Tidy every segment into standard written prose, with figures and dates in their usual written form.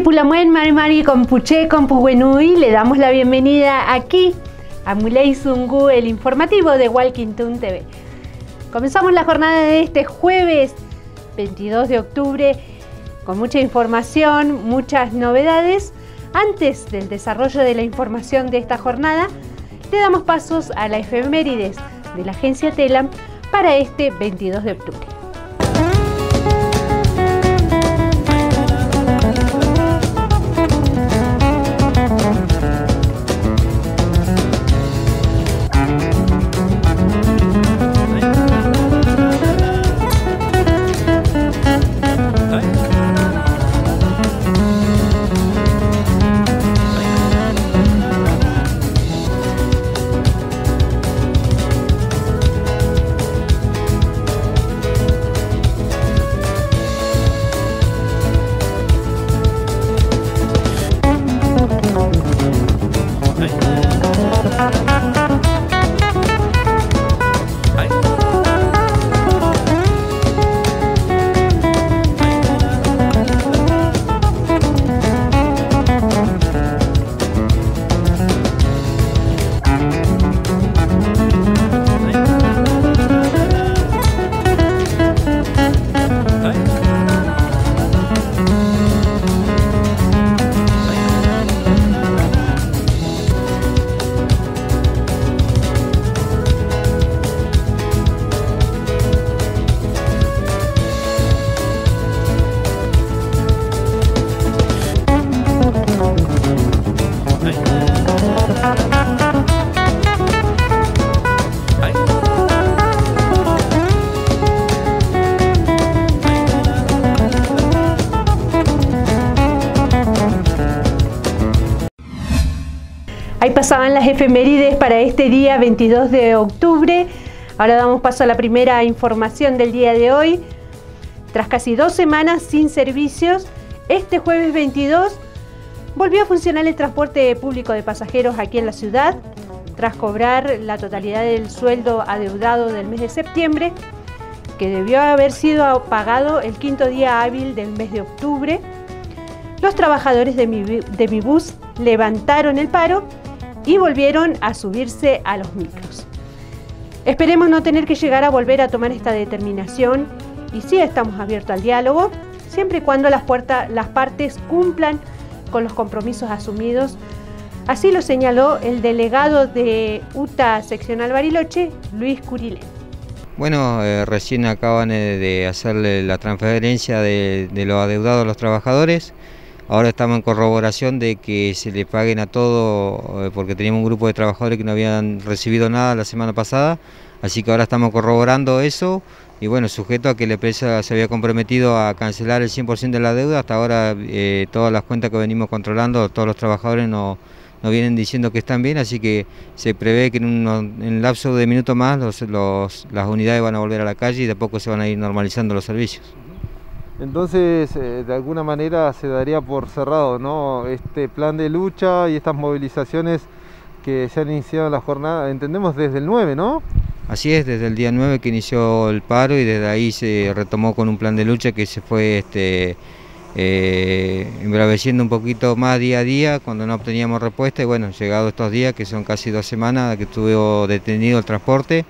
Pulamuen, Mari Compuche, Compuhuenui, le damos la bienvenida aquí a Muley Zungu, el informativo de Walkington TV. Comenzamos la jornada de este jueves 22 de octubre con mucha información, muchas novedades. Antes del desarrollo de la información de esta jornada, le damos pasos a la efemérides de la agencia Telam para este 22 de octubre. Ahí pasaban las efemérides para este día 22 de octubre. Ahora damos paso a la primera información del día de hoy. Tras casi 2 semanas sin servicios, este jueves 22 volvió a funcionar el transporte público de pasajeros aquí en la ciudad. Tras cobrar la totalidad del sueldo adeudado del mes de septiembre, que debió haber sido pagado el 5.º día hábil del mes de octubre, los trabajadores de Mi Bus levantaron el paro y volvieron a subirse a los micros. Esperemos no tener que llegar a volver a tomar esta determinación y sí estamos abiertos al diálogo, siempre y cuando las partes cumplan con los compromisos asumidos. Así lo señaló el delegado de UTA Seccional Bariloche, Luis Curilé. Bueno, recién acaban de hacerle la transferencia de lo adeudado a los trabajadores. Ahora estamos en corroboración de que se le paguen a todo, porque teníamos un grupo de trabajadores que no habían recibido nada la semana pasada, así que ahora estamos corroborando eso y bueno, sujeto a que la empresa se había comprometido a cancelar el 100% de la deuda. Hasta ahora todas las cuentas que venimos controlando, todos los trabajadores nos vienen diciendo que están bien, así que se prevé que en un lapso de minutos más las unidades van a volver a la calle y de a poco se van a ir normalizando los servicios. Entonces, de alguna manera se daría por cerrado, ¿no?, este plan de lucha y estas movilizaciones que se han iniciado en la jornada, entendemos desde el 9, ¿no? Así es, desde el día 9 que inició el paro y desde ahí se retomó con un plan de lucha que se fue embraveciendo un poquito más día a día cuando no obteníamos respuesta y bueno, llegado estos días que son casi 2 semanas que estuvo detenido el transporte.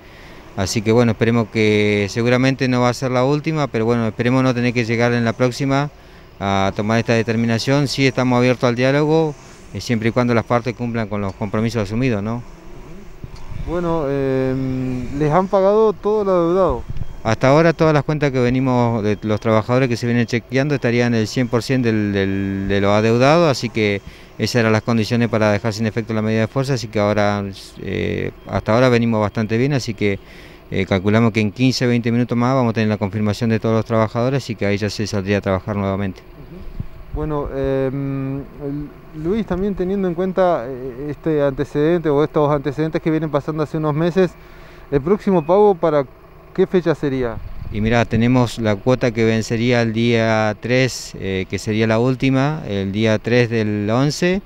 Así que bueno, esperemos que seguramente no va a ser la última, pero bueno, esperemos no tener que llegar en la próxima a tomar esta determinación. Sí estamos abiertos al diálogo, siempre y cuando las partes cumplan con los compromisos asumidos, ¿no? Bueno, ¿les han pagado todo lo adeudado? Hasta ahora todas las cuentas que venimos de los trabajadores que se vienen chequeando estarían el 100% de lo adeudado, así que esas eran las condiciones para dejar sin efecto la medida de fuerza, así que ahora, hasta ahora venimos bastante bien, así que calculamos que en 15-20 minutos más vamos a tener la confirmación de todos los trabajadores y que ahí ya se saldría a trabajar nuevamente. Bueno, Luis, también teniendo en cuenta este antecedente o estos antecedentes que vienen pasando hace unos meses, ¿el próximo pago para qué fecha sería? Y mira, tenemos la cuota que vencería el día 3, que sería la última, el día 3 del 11,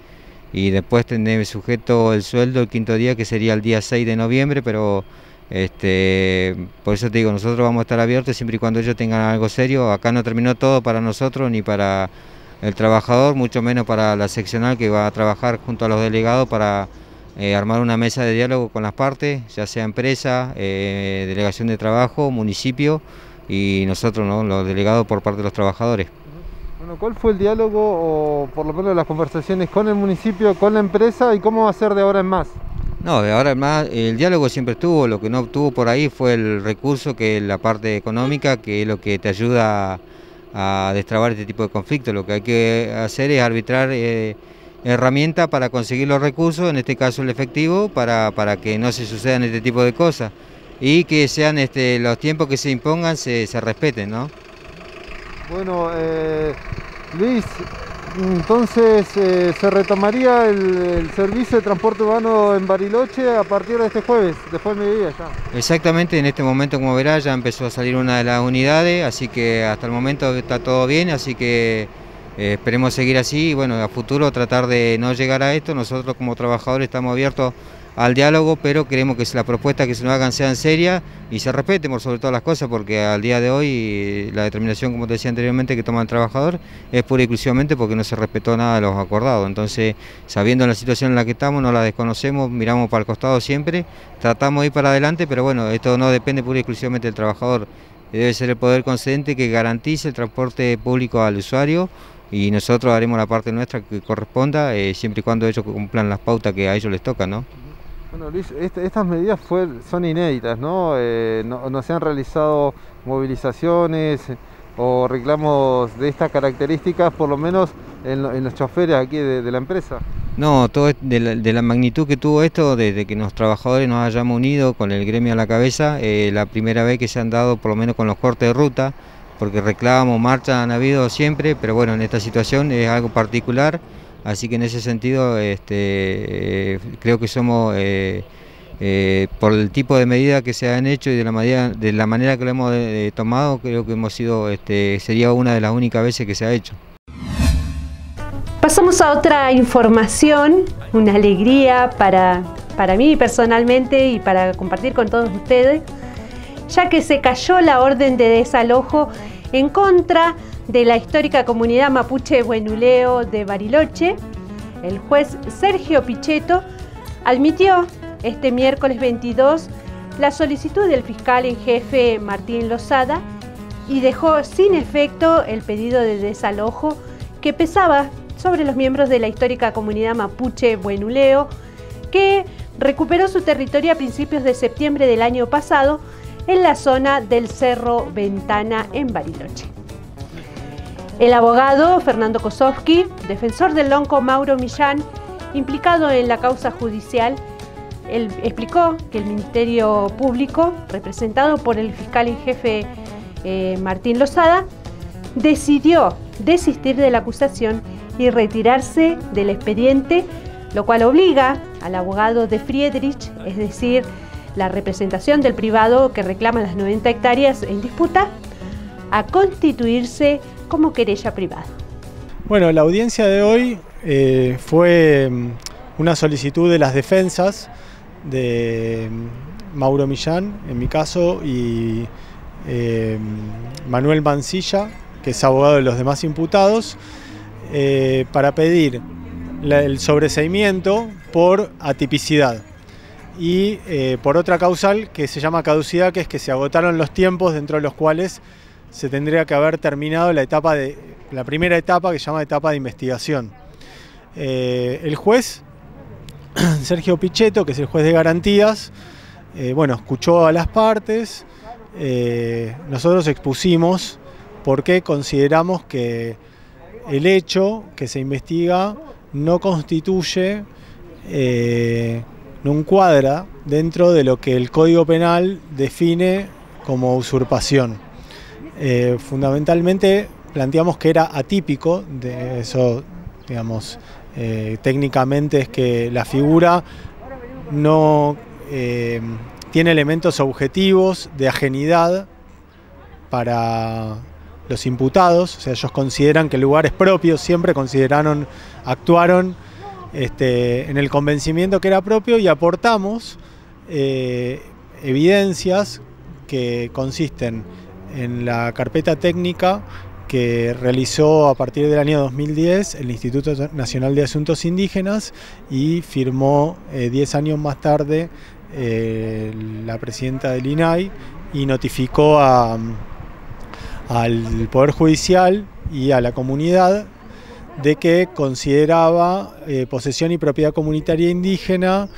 y después tendré sujeto el sueldo el 5.º día, que sería el día 6 de noviembre, pero por eso te digo, nosotros vamos a estar abiertos siempre y cuando ellos tengan algo serio. Acá no terminó todo para nosotros ni para el trabajador, mucho menos para la seccional que va a trabajar junto a los delegados para armar una mesa de diálogo con las partes, ya sea empresa, delegación de trabajo, municipio y nosotros, ¿no?, los delegados por parte de los trabajadores. Bueno, ¿cuál fue el diálogo o por lo menos las conversaciones con el municipio, con la empresa y cómo va a ser de ahora en más? No, de ahora en más, el diálogo siempre estuvo, lo que no obtuvo por ahí fue el recurso, que es la parte económica, que es lo que te ayuda a destrabar este tipo de conflictos. Lo que hay que hacer es arbitrar herramientas para conseguir los recursos, en este caso el efectivo, para que no se sucedan este tipo de cosas y que sean los tiempos que se impongan se respeten, ¿no? Bueno, Luis, entonces se retomaría el servicio de transporte urbano en Bariloche a partir de este jueves, después del mediodía ya. Exactamente, en este momento, como verá, ya empezó a salir una de las unidades, así que hasta el momento está todo bien, así que esperemos seguir así y bueno, a futuro tratar de no llegar a esto. Nosotros como trabajadores estamos abiertos al diálogo, pero queremos que las propuestas que se nos hagan sean serias y se respeten por sobre todas las cosas, porque al día de hoy la determinación, como te decía anteriormente, que toma el trabajador es pura y exclusivamente porque no se respetó nada de los acordados. Entonces, sabiendo la situación en la que estamos, no la desconocemos, miramos para el costado siempre, tratamos de ir para adelante, pero bueno, esto no depende pura y exclusivamente del trabajador, debe ser el poder concedente que garantice el transporte público al usuario y nosotros haremos la parte nuestra que corresponda, siempre y cuando ellos cumplan las pautas que a ellos les tocan, ¿no? Bueno, Luis, estas medidas son inéditas, ¿no? No se han realizado movilizaciones o reclamos de estas características, por lo menos en los choferes aquí de la empresa. No, todo de la magnitud que tuvo esto, desde que los trabajadores nos hayamos unido con el gremio a la cabeza, la primera vez que se han dado, por lo menos con los cortes de ruta, porque reclamos, marchas han habido siempre, pero bueno, en esta situación es algo particular. Así que en ese sentido creo que somos, por el tipo de medidas que se han hecho y de la manera que lo hemos tomado, creo que hemos sido, sería una de las únicas veces que se ha hecho. Pasamos a otra información, una alegría para mí personalmente y para compartir con todos ustedes, ya que se cayó la orden de desalojo en contra de la histórica comunidad mapuche Huenuleo de Bariloche. El juez Sergio Pichetto admitió este miércoles 22 la solicitud del fiscal en jefe Martín Lozada y dejó sin efecto el pedido de desalojo que pesaba sobre los miembros de la histórica comunidad mapuche Huenuleo, que recuperó su territorio a principios de septiembre del año pasado en la zona del Cerro Ventana en Bariloche. El abogado Fernando Kosovsky, defensor del lonco Mauro Millán, implicado en la causa judicial, él explicó que el Ministerio Público, representado por el fiscal en jefe Martín Lozada, decidió desistir de la acusación y retirarse del expediente, lo cual obliga al abogado de Friedrich, es decir, la representación del privado que reclama las 90 hectáreas en disputa, a constituirse como querella privada. Bueno, la audiencia de hoy fue una solicitud de las defensas de Mauro Millán, en mi caso, y Manuel Mancilla, que es abogado de los demás imputados, para pedir el sobreseimiento por atipicidad y por otra causal que se llama caducidad, que es que se agotaron los tiempos dentro de los cuales se tendría que haber terminado la primera etapa, que se llama etapa de investigación. El juez Sergio Pichetto, que es el juez de garantías, bueno, escuchó a las partes. Nosotros expusimos por qué consideramos que el hecho que se investiga no constituye, no encuadra dentro de lo que el Código Penal define como usurpación. Fundamentalmente planteamos que era atípico, de eso, digamos, técnicamente es que la figura no tiene elementos objetivos de ajenidad para los imputados, o sea, ellos consideran que el lugar es propio, siempre actuaron en el convencimiento que era propio y aportamos evidencias que consisten en la carpeta técnica que realizó a partir del año 2010 el Instituto Nacional de Asuntos Indígenas y firmó 10 años más tarde la presidenta del INAI y notificó al Poder Judicial y a la comunidad de que consideraba posesión y propiedad comunitaria indígena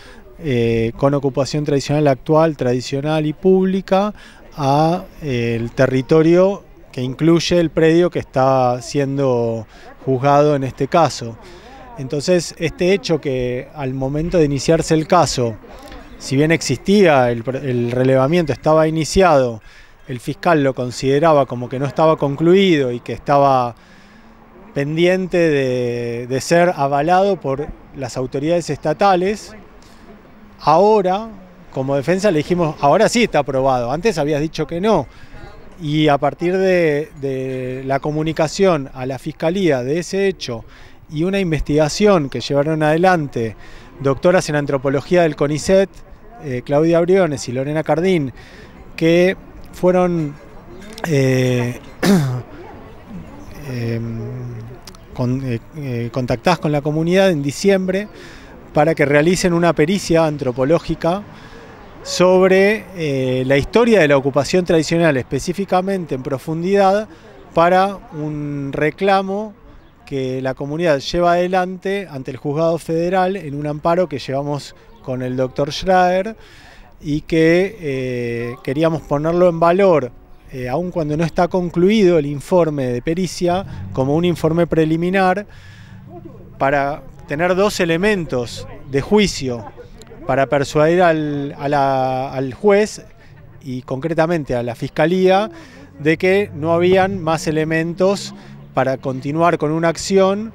con ocupación tradicional actual, tradicional y pública a el territorio que incluye el predio que está siendo juzgado en este caso. Entonces, este hecho que al momento de iniciarse el caso, si bien existía el relevamiento, estaba iniciado, el fiscal lo consideraba como que no estaba concluido y que estaba pendiente de ser avalado por las autoridades estatales, ahora, como defensa, le dijimos, ahora sí está aprobado, antes habías dicho que no. Y a partir de la comunicación a la Fiscalía de ese hecho y una investigación que llevaron adelante doctoras en antropología del CONICET, Claudia Briones y Lorena Cardín, que fueron contactadas con la comunidad en diciembre para que realicen una pericia antropológica sobre la historia de la ocupación tradicional, específicamente en profundidad, para un reclamo que la comunidad lleva adelante ante el Juzgado Federal en un amparo que llevamos con el doctor Schraer y que queríamos ponerlo en valor, aun cuando no está concluido el informe de pericia, como un informe preliminar para tener dos elementos de juicio para persuadir al juez y concretamente a la Fiscalía de que no habían más elementos para continuar con una acción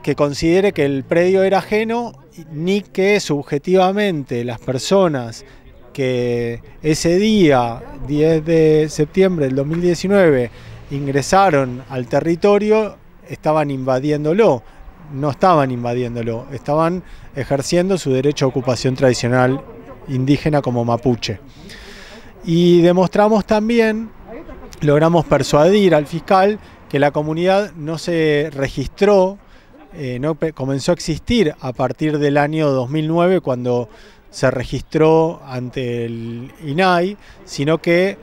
que considere que el predio era ajeno ni que subjetivamente las personas que ese día, 10 de septiembre del 2019, ingresaron al territorio, estaban invadiéndolo. No estaban invadiéndolo, estaban ejerciendo su derecho a ocupación tradicional indígena como mapuche. Y demostramos también, logramos persuadir al fiscal que la comunidad no se registró, no comenzó a existir a partir del año 2009 cuando se registró ante el INAI, sino que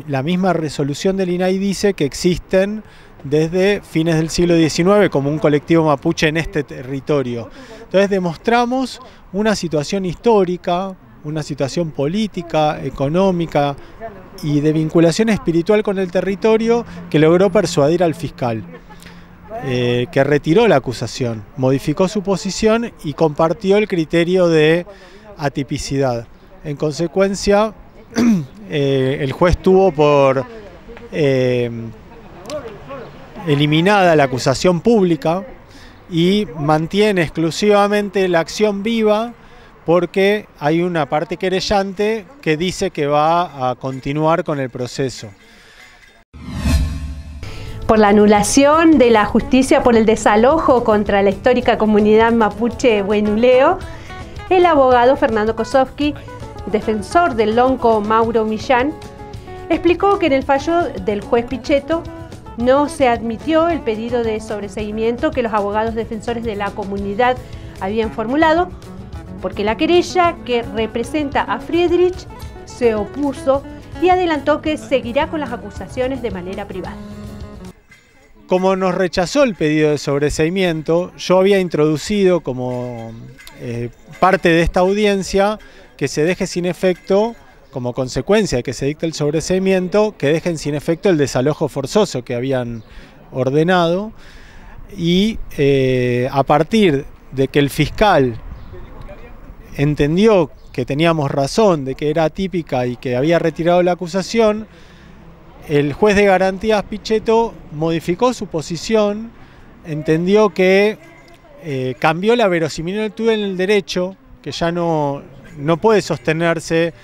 la misma resolución del INAI dice que existen desde fines del siglo XIX como un colectivo mapuche en este territorio. Entonces demostramos una situación histórica, una situación política, económica y de vinculación espiritual con el territorio que logró persuadir al fiscal, que retiró la acusación, modificó su posición y compartió el criterio de atipicidad. En consecuencia, el juez tuvo por eliminada la acusación pública y mantiene exclusivamente la acción viva porque hay una parte querellante que dice que va a continuar con el proceso. Por la anulación de la justicia por el desalojo contra la histórica comunidad mapuche Huenuleo, el abogado Fernando Kosovsky, defensor del lonco Mauro Millán, explicó que en el fallo del juez Pichetto no se admitió el pedido de sobreseimiento que los abogados defensores de la comunidad habían formulado, porque la querella que representa a Friedrich se opuso y adelantó que seguirá con las acusaciones de manera privada. Como nos rechazó el pedido de sobreseimiento, yo había introducido como parte de esta audiencia que se deje sin efecto, como consecuencia de que se dicte el sobreseimiento, que dejen sin efecto el desalojo forzoso que habían ordenado y a partir de que el fiscal entendió que teníamos razón, de que era atípica y que había retirado la acusación, el juez de garantías Pichetto modificó su posición, entendió que cambió la verosimilitud en el derecho, que ya no puede sostenerse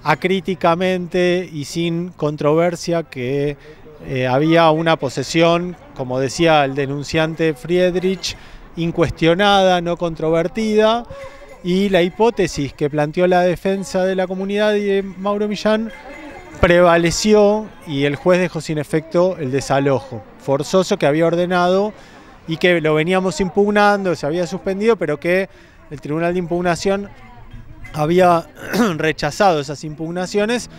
acríticamente y sin controversia que había una posesión, como decía el denunciante Friedrich, incuestionada, no controvertida, y la hipótesis que planteó la defensa de la comunidad y de Mauro Millán prevaleció y el juez dejó sin efecto el desalojo forzoso que había ordenado y que lo veníamos impugnando, se había suspendido, pero que el Tribunal de Impugnación había rechazado esas impugnaciones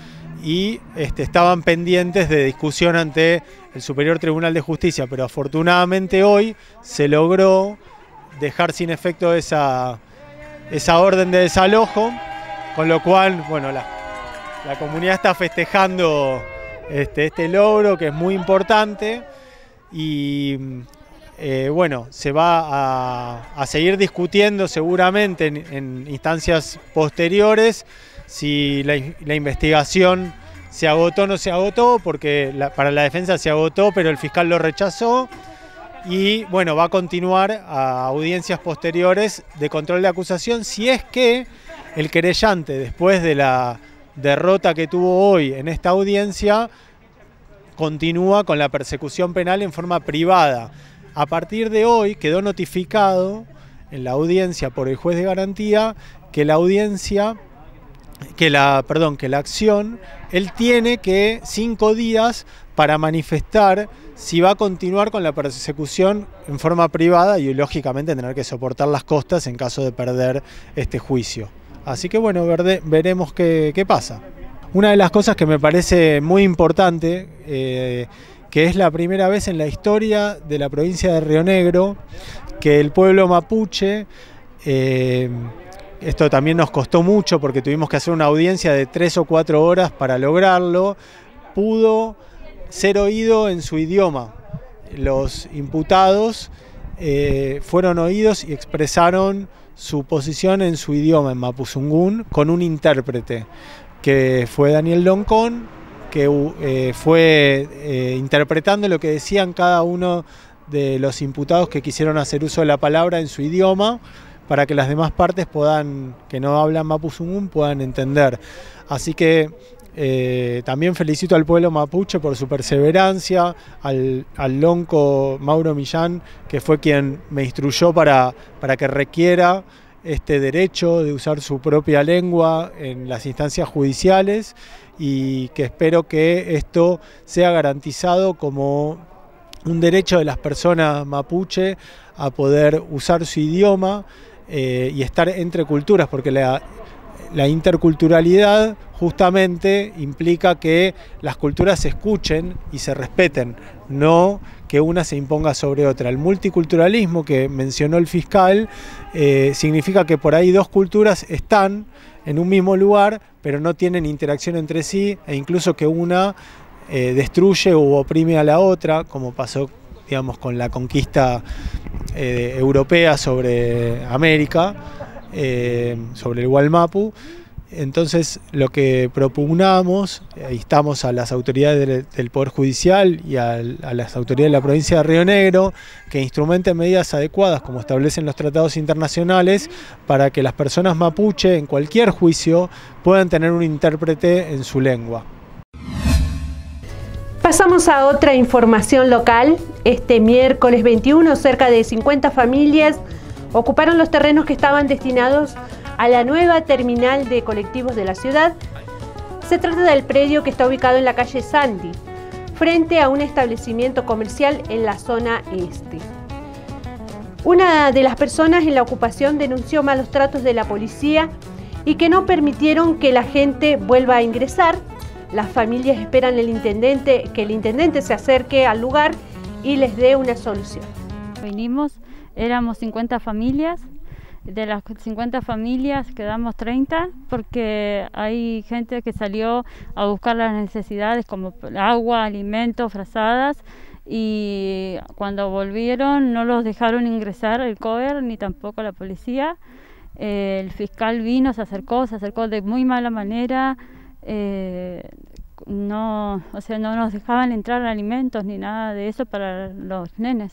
y estaban pendientes de discusión ante el Superior Tribunal de Justicia, pero afortunadamente hoy se logró dejar sin efecto esa orden de desalojo, con lo cual, bueno, la comunidad está festejando este logro, que es muy importante, y bueno, se va a seguir discutiendo seguramente en instancias posteriores si la investigación se agotó o no se agotó, porque para la defensa se agotó, pero el fiscal lo rechazó. Y bueno, va a continuar a audiencias posteriores de control de acusación si es que el querellante, después de la derrota que tuvo hoy en esta audiencia, continúa con la persecución penal en forma privada. A partir de hoy quedó notificado en la audiencia por el juez de garantía que la acción, él tiene que 5 días para manifestar si va a continuar con la persecución en forma privada y lógicamente tener que soportar las costas en caso de perder este juicio. Así que bueno, veremos qué pasa. Una de las cosas que me parece muy importante, que es la primera vez en la historia de la provincia de Río Negro que el pueblo mapuche, esto también nos costó mucho porque tuvimos que hacer una audiencia de 3 o 4 horas para lograrlo, pudo ser oído en su idioma. Los imputados fueron oídos y expresaron su posición en su idioma, en mapuzungún, con un intérprete, que fue Daniel Loncón, que fue interpretando lo que decían cada uno de los imputados que quisieron hacer uso de la palabra en su idioma, para que las demás partes que no hablan mapuzungún puedan entender. Así que también felicito al pueblo mapuche por su perseverancia, al lonco Mauro Millán, que fue quien me instruyó para que requiera este derecho de usar su propia lengua en las instancias judiciales, y que espero que esto sea garantizado como un derecho de las personas mapuche a poder usar su idioma y estar entre culturas, porque la interculturalidad justamente implica que las culturas se escuchen y se respeten, no que una se imponga sobre otra. El multiculturalismo que mencionó el fiscal significa que por ahí 2 culturas están en un mismo lugar, pero no tienen interacción entre sí, e incluso que una destruye u oprime a la otra, como pasó, digamos, con la conquista europea sobre América, sobre el Gualmapu. Entonces, lo que propugnamos, instamos a las autoridades del Poder Judicial y a las autoridades de la provincia de Río Negro que instrumenten medidas adecuadas, como establecen los tratados internacionales, para que las personas mapuche en cualquier juicio puedan tener un intérprete en su lengua. Pasamos a otra información local. Este miércoles 21, cerca de 50 familias ocuparon los terrenos que estaban destinados a la nueva terminal de colectivos de la ciudad. Se trata del predio que está ubicado en la calle Sandy, frente a un establecimiento comercial en la zona este. Una de las personas en la ocupación denunció malos tratos de la policía y que no permitieron que la gente vuelva a ingresar. Las familias esperan que el intendente se acerque al lugar y les dé una solución. Éramos 50 familias. De las 50 familias quedamos 30 porque hay gente que salió a buscar las necesidades como agua, alimentos, frazadas, y cuando volvieron no los dejaron ingresar el COER ni tampoco la policía. El fiscal vino, se acercó de muy mala manera, no nos dejaban entrar alimentos ni nada de eso para los nenes.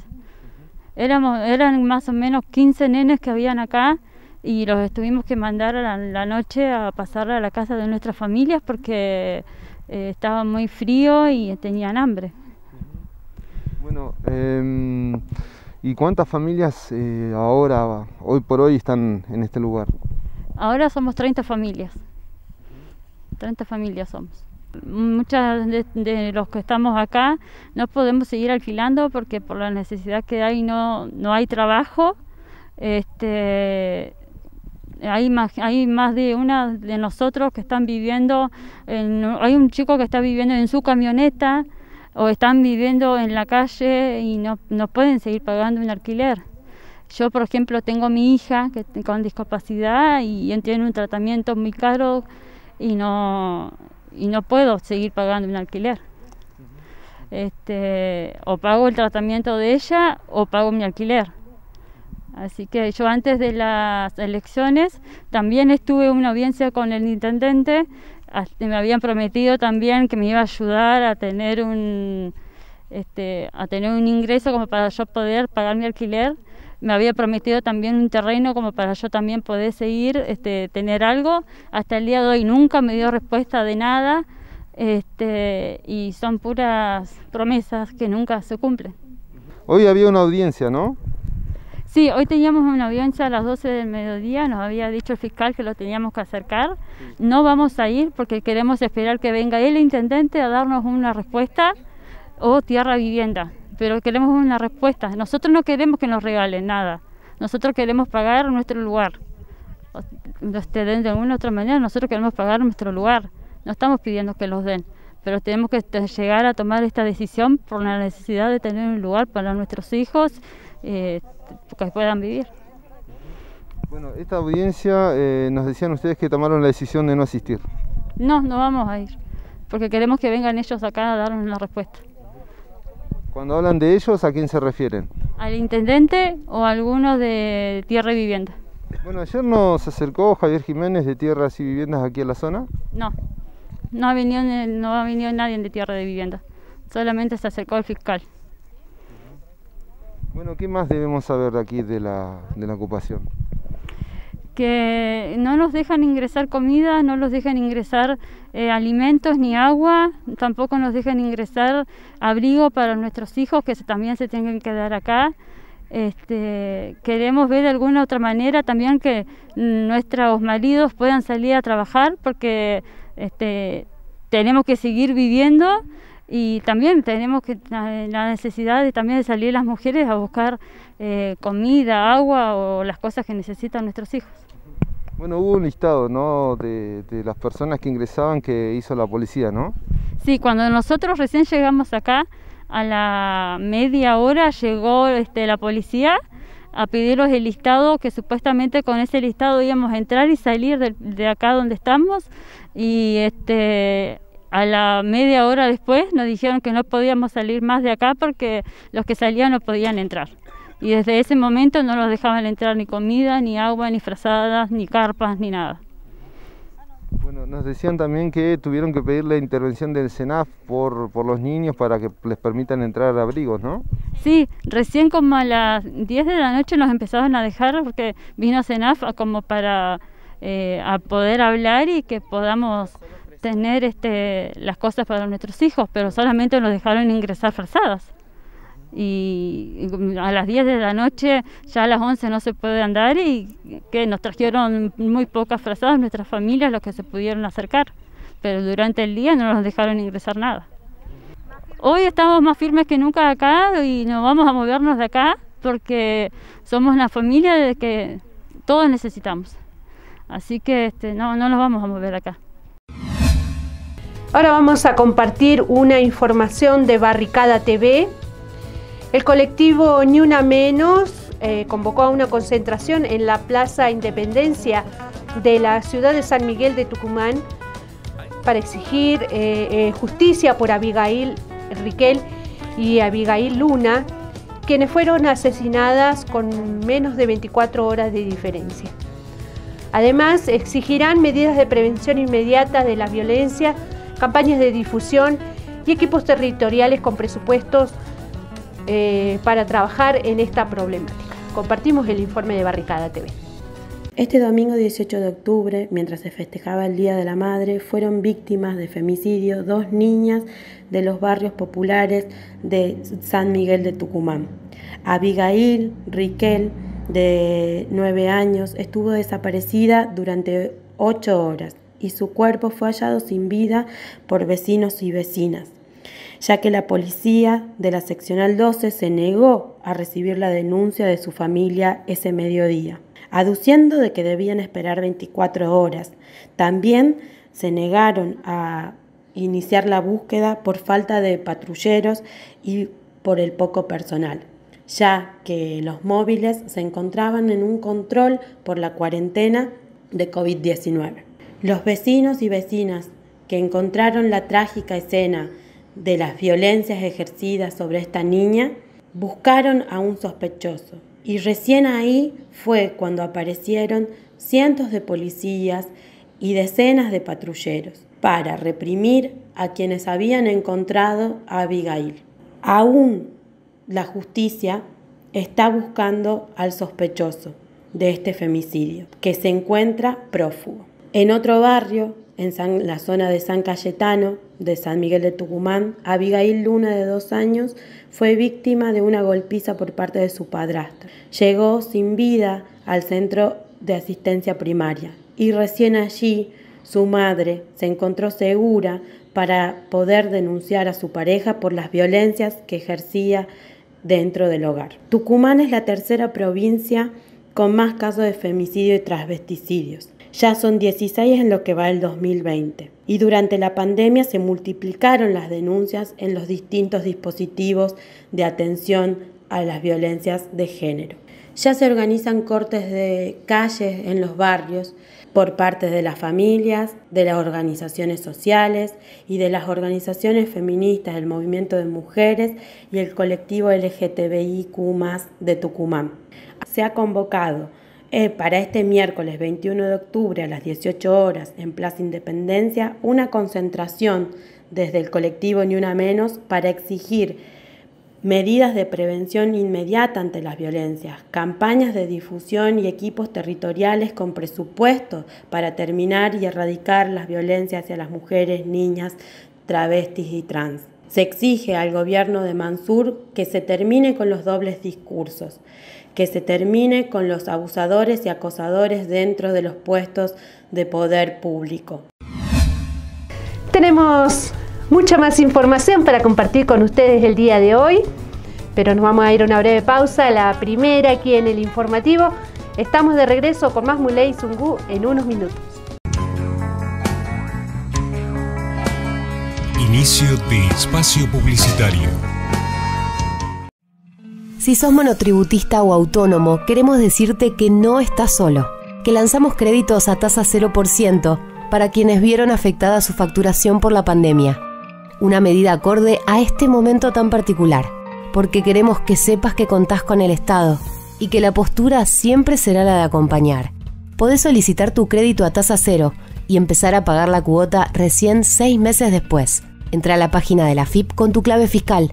Eran más o menos 15 nenes que habían acá y los tuvimos que mandar a la noche a pasar a la casa de nuestras familias porque estaba muy frío y tenían hambre. Bueno, ¿y cuántas familias hoy por hoy, están en este lugar? Ahora somos 30 familias. 30 familias somos. Muchos de los que estamos acá no podemos seguir alquilando porque por la necesidad que hay no hay trabajo. Hay más de una de nosotros que están viviendo, hay un chico que está viviendo en su camioneta o están viviendo en la calle y no pueden seguir pagando un alquiler. Yo, por ejemplo, tengo a mi hija con discapacidad y tiene un tratamiento muy caro y no puedo seguir pagando un alquiler. O pago el tratamiento de ella o pago mi alquiler. Así que yo antes de las elecciones también estuve en una audiencia con el intendente. Me habían prometido también que me iba a ayudar a tener un ingreso como para yo poder pagar mi alquiler. Me había prometido también un terreno como para yo también poder seguir, tener algo. Hasta el día de hoy nunca me dio respuesta de nada, y son puras promesas que nunca se cumplen. Hoy había una audiencia, ¿no? Sí, hoy teníamos una audiencia a las 12 del mediodía, nos había dicho el fiscal que lo teníamos que acercar. No vamos a ir porque queremos esperar que venga el intendente a darnos una respuesta o tierra vivienda, pero queremos una respuesta. Nosotros no queremos que nos regalen nada, nosotros queremos pagar nuestro lugar. De alguna u otra manera nosotros queremos pagar nuestro lugar, no estamos pidiendo que los den, pero tenemos que llegar a tomar esta decisión por la necesidad de tener un lugar para nuestros hijos, que puedan vivir. Bueno, esta audiencia, nos decían ustedes que tomaron la decisión de no asistir. No vamos a ir, porque queremos que vengan ellos acá a darnos una respuesta. Cuando hablan de ellos, ¿a quién se refieren? Al intendente o a alguno de Tierra y Vivienda. Bueno, ayer nos acercó Javier Jiménez de Tierras y Viviendas aquí a la zona. No ha venido nadie de Tierra y Vivienda, solamente se acercó el fiscal. Bueno, ¿qué más debemos saber de aquí de la ocupación? Que no nos dejan ingresar comida, no nos dejan ingresar alimentos ni agua, tampoco nos dejan ingresar abrigo para nuestros hijos que también se tienen que quedar acá. Queremos ver de alguna otra manera también que nuestros maridos puedan salir a trabajar porque tenemos que seguir viviendo. Y también tenemos la necesidad de salir las mujeres a buscar comida, agua o las cosas que necesitan nuestros hijos. Bueno, hubo un listado, ¿no?, de las personas que ingresaban que hizo la policía, ¿no? Sí, cuando nosotros recién llegamos acá, a la media hora llegó la policía a pedirnos el listado, que supuestamente con ese listado íbamos a entrar y salir de acá donde estamos, y a la media hora después nos dijeron que no podíamos salir más de acá porque los que salían no podían entrar. Y desde ese momento no nos dejaban entrar ni comida, ni agua, ni frazadas, ni carpas, ni nada. Bueno, nos decían también que tuvieron que pedir la intervención del SENAF por los niños para que les permitan entrar a abrigos, ¿no? Sí, recién como a las 10 de la noche nos empezaron a dejar porque vino SENAF como para a poder hablar y que podamos tener las cosas para nuestros hijos, pero solamente nos dejaron ingresar frazadas. Y a las 10 de la noche, ya a las 11 no se puede andar y que nos trajeron muy pocas frazadas nuestras familias, los que se pudieron acercar, pero durante el día no nos dejaron ingresar nada. Hoy estamos más firmes que nunca acá y no vamos a movernos de acá porque somos una familia de que todos necesitamos, así que no nos vamos a mover de acá. Ahora vamos a compartir una información de Barricada TV. El colectivo Ni Una Menos convocó a una concentración en la Plaza Independencia de la ciudad de San Miguel de Tucumán para exigir justicia por Abigail Riquel y Abigail Luna, quienes fueron asesinadas con menos de 24 horas de diferencia. Además, exigirán medidas de prevención inmediata de la violencia, campañas de difusión y equipos territoriales con presupuestos para trabajar en esta problemática. Compartimos el informe de Barricada TV. Este domingo 18 de octubre, mientras se festejaba el Día de la Madre, fueron víctimas de femicidio 2 niñas de los barrios populares de San Miguel de Tucumán. Abigail Riquel, de 9 años, estuvo desaparecida durante 8 horas. y su cuerpo fue hallado sin vida por vecinos y vecinas, ya que la policía de la seccional 12 se negó a recibir la denuncia de su familia ese mediodía, aduciendo de que debían esperar 24 horas. También se negaron a iniciar la búsqueda por falta de patrulleros y por el poco personal, ya que los móviles se encontraban en un control por la cuarentena de COVID-19. Los vecinos y vecinas que encontraron la trágica escena de las violencias ejercidas sobre esta niña buscaron a un sospechoso, y recién ahí fue cuando aparecieron cientos de policías y decenas de patrulleros para reprimir a quienes habían encontrado a Abigail. Aún la justicia está buscando al sospechoso de este femicidio, que se encuentra prófugo. En otro barrio, en la zona de San Cayetano, de San Miguel de Tucumán, Abigail Luna, de 2 años, fue víctima de una golpiza por parte de su padrastro. Llegó sin vida al centro de asistencia primaria y recién allí su madre se encontró segura para poder denunciar a su pareja por las violencias que ejercía dentro del hogar. Tucumán es la tercera provincia con más casos de femicidio y transvesticidios. Ya son 16 en lo que va del 2020. Y durante la pandemia se multiplicaron las denuncias en los distintos dispositivos de atención a las violencias de género. Ya se organizan cortes de calles en los barrios por parte de las familias, de las organizaciones sociales y de las organizaciones feministas, el movimiento de mujeres y el colectivo LGTBIQ+ de Tucumán. Se ha convocado para este miércoles 21 de octubre a las 18 horas en Plaza Independencia una concentración desde el colectivo Ni Una Menos para exigir medidas de prevención inmediata ante las violencias, campañas de difusión y equipos territoriales con presupuesto para terminar y erradicar las violencias hacia las mujeres, niñas, travestis y trans. Se exige al gobierno de Mansur que se termine con los dobles discursos, que se termine con los abusadores y acosadores dentro de los puestos de poder público. Tenemos mucha más información para compartir con ustedes el día de hoy, pero nos vamos a ir a una breve pausa, la primera aquí en el informativo. Estamos de regreso con más Muley Zungu en unos minutos. Inicio de espacio publicitario. Si sos monotributista o autónomo, queremos decirte que no estás solo, que lanzamos créditos a tasa 0% para quienes vieron afectada su facturación por la pandemia. Una medida acorde a este momento tan particular, porque queremos que sepas que contás con el Estado y que la postura siempre será la de acompañar. Podés solicitar tu crédito a tasa 0 y empezar a pagar la cuota recién 6 meses después. Entra a la página de la AFIP con tu clave fiscal.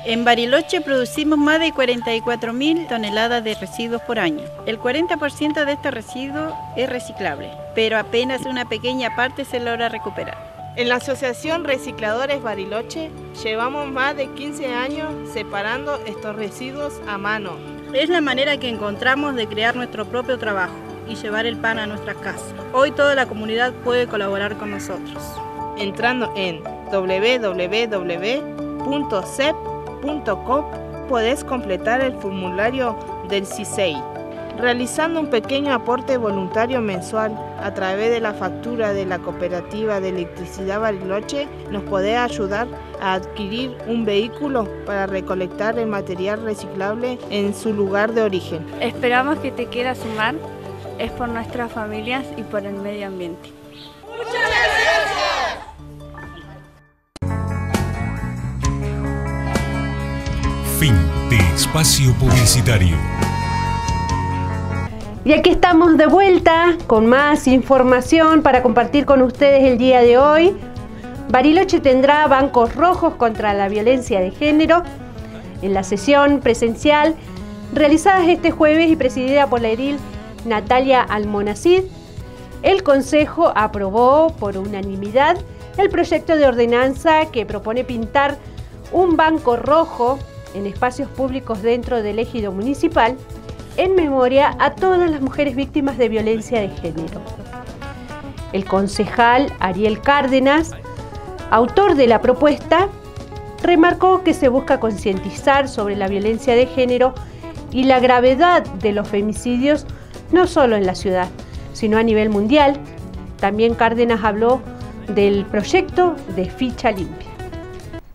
En Bariloche producimos más de 44.000 toneladas de residuos por año. El 40% de estos residuos es reciclable, pero apenas una pequeña parte se logra recuperar. En la Asociación Recicladores Bariloche llevamos más de 15 años separando estos residuos a mano. Es la manera que encontramos de crear nuestro propio trabajo y llevar el pan a nuestras casas. Hoy toda la comunidad puede colaborar con nosotros. Entrando en www.cep.com podés completar el formulario del CISEI, realizando un pequeño aporte voluntario mensual a través de la factura de la Cooperativa de Electricidad Bariloche. Nos podés ayudar a adquirir un vehículo para recolectar el material reciclable en su lugar de origen. Esperamos que te quieras sumar, es por nuestras familias y por el medio ambiente. ¡Muchas gracias! Fin de espacio publicitario. Y aquí estamos de vuelta con más información para compartir con ustedes el día de hoy. Bariloche tendrá bancos rojos contra la violencia de género. En la sesión presencial realizada este jueves y presidida por la edil Natalia Almonacid, el Consejo aprobó por unanimidad el proyecto de ordenanza que propone pintar un banco rojo en espacios públicos dentro del ejido municipal en memoria a todas las mujeres víctimas de violencia de género. El concejal Ariel Cárdenas, autor de la propuesta, remarcó que se busca concientizar sobre la violencia de género y la gravedad de los femicidios no solo en la ciudad, sino a nivel mundial. También Cárdenas habló del proyecto de Ficha Limpia.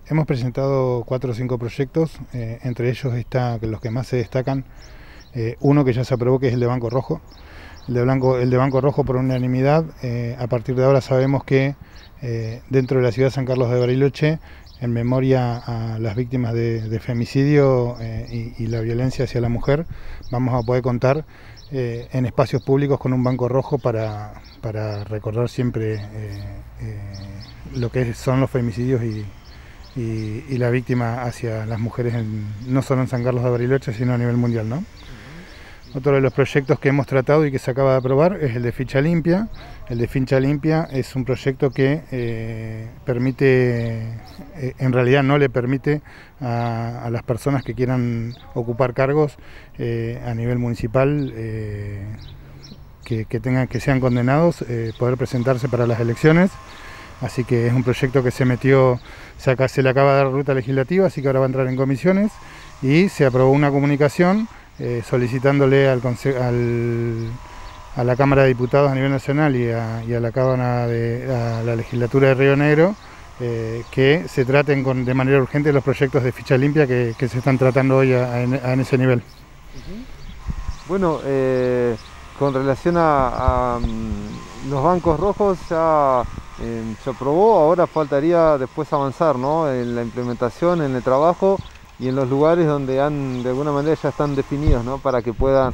Hemos presentado 4 o 5 proyectos, entre ellos está los que más se destacan, uno que ya se aprobó, que es el de Banco Rojo. El de Banco Rojo por unanimidad. A partir de ahora sabemos que dentro de la ciudad de San Carlos de Bariloche, en memoria a las víctimas de femicidio y la violencia hacia la mujer, vamos a poder contar en espacios públicos con un banco rojo para recordar siempre lo que son los femicidios y la víctima hacia las mujeres, no solo en San Carlos de Bariloche, sino a nivel mundial, ¿no? Otro de los proyectos que hemos tratado y que se acaba de aprobar es el de Ficha Limpia. El de Ficha Limpia es un proyecto que permite, en realidad no le permite a las personas que quieran ocupar cargos a nivel municipal que sean condenados, poder presentarse para las elecciones. Así que es un proyecto que se metió, se le acaba de dar ruta legislativa, así que ahora va a entrar en comisiones, y se aprobó una comunicación solicitándole a la Cámara de Diputados a nivel nacional y a la Cámara a la Legislatura de Río Negro que se traten de manera urgente los proyectos de Ficha Limpia que se están tratando hoy en ese nivel. Bueno, con relación a los bancos rojos ya se aprobó, ahora faltaría después avanzar, ¿no?, en la implementación, en el trabajo y en los lugares donde de alguna manera ya están definidos, ¿no?, para que puedan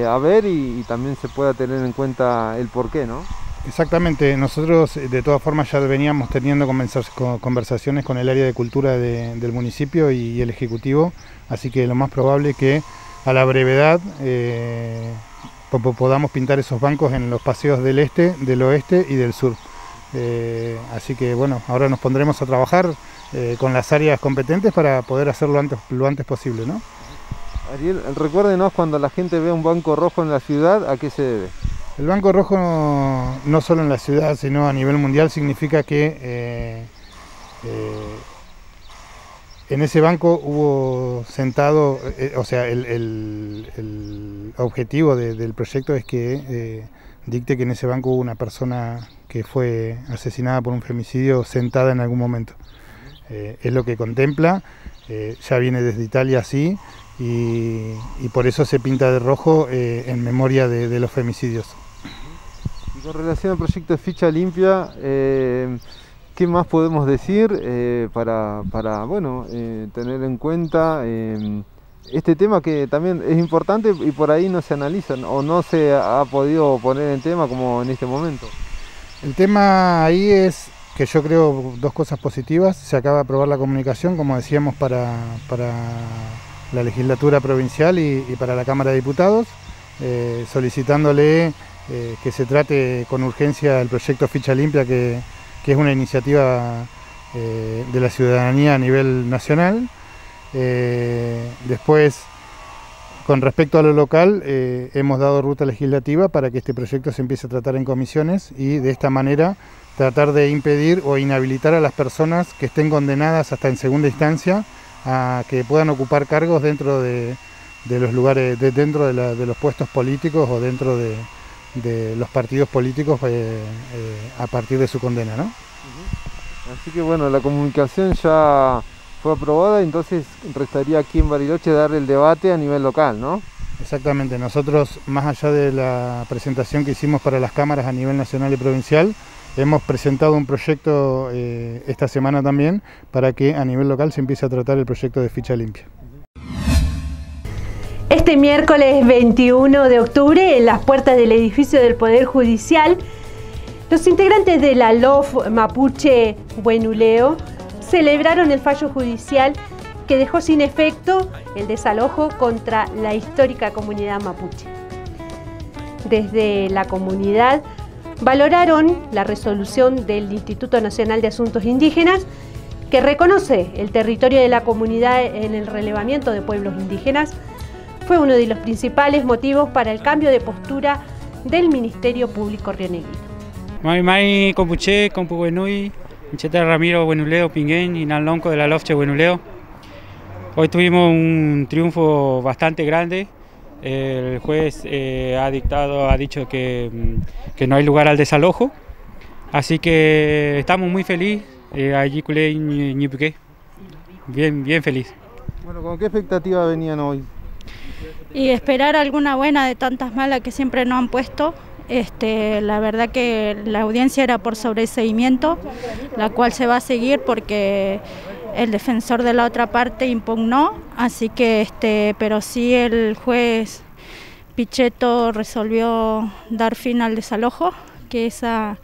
haber y también se pueda tener en cuenta el porqué, ¿no? Exactamente, nosotros de todas formas ya veníamos teniendo conversaciones con el área de cultura del municipio y el ejecutivo, así que lo más probable es que a la brevedad podamos pintar esos bancos en los paseos del este, del oeste y del sur. Así que bueno, ahora nos pondremos a trabajar con las áreas competentes para poder hacerlo lo antes posible, ¿no? Ariel, recuérdenos, cuando la gente ve un banco rojo en la ciudad, ¿a qué se debe? El banco rojo no solo en la ciudad, sino a nivel mundial, significa que en ese banco hubo sentado, o sea, el objetivo del proyecto es que dicte que en ese banco hubo una persona que fue asesinada por un femicidio sentada en algún momento. Es lo que contempla, ya viene desde Italia así, y por eso se pinta de rojo en memoria de los femicidios. Y con relación al proyecto de Ficha Limpia, ¿qué más podemos decir para bueno, tener en cuenta este tema que también es importante y por ahí no se analiza o no se ha podido poner en tema como en este momento? El tema ahí es que yo creo 2 cosas positivas. Se acaba de aprobar la comunicación, como decíamos, para la legislatura provincial y para la Cámara de Diputados, solicitándole que se trate con urgencia el proyecto Ficha Limpia, que es una iniciativa de la ciudadanía a nivel nacional. Después, con respecto a lo local, hemos dado ruta legislativa para que este proyecto se empiece a tratar en comisiones y de esta manera tratar de impedir o inhabilitar a las personas que estén condenadas hasta en segunda instancia a que puedan ocupar cargos dentro de los lugares, dentro de los puestos políticos o dentro de los partidos políticos a partir de su condena, ¿no? Así que bueno, la comunicación ya fue aprobada, entonces restaría aquí en Bariloche dar el debate a nivel local, ¿no? Exactamente, nosotros más allá de la presentación que hicimos para las cámaras a nivel nacional y provincial, hemos presentado un proyecto esta semana también para que a nivel local se empiece a tratar el proyecto de Ficha Limpia. Este miércoles 21 de octubre, en las puertas del edificio del Poder Judicial, los integrantes de la LOF Mapuche Buenuleo celebraron el fallo judicial que dejó sin efecto el desalojo contra la histórica comunidad mapuche. Desde la comunidad valoraron la resolución del Instituto Nacional de Asuntos Indígenas, que reconoce el territorio de la comunidad en el relevamiento de pueblos indígenas, fue uno de los principales motivos para el cambio de postura del Ministerio Público rioneguino. Mai compuche, compu buenui, Incheta Ramiro Buenuleo Pinguén y Nalonco de la Lofche Buenuleo. Hoy tuvimos un triunfo bastante grande. El juez ha dicho que no hay lugar al desalojo, así que estamos muy felices. Allí culé bien feliz. Bueno, ¿con qué expectativa venían hoy? Y esperar alguna buena de tantas malas que siempre nos han puesto. La verdad que la audiencia era por sobreseimiento, la cual se va a seguir porque el defensor de la otra parte impugnó, así que pero sí el juez Pichetto resolvió dar fin al desalojo, que esa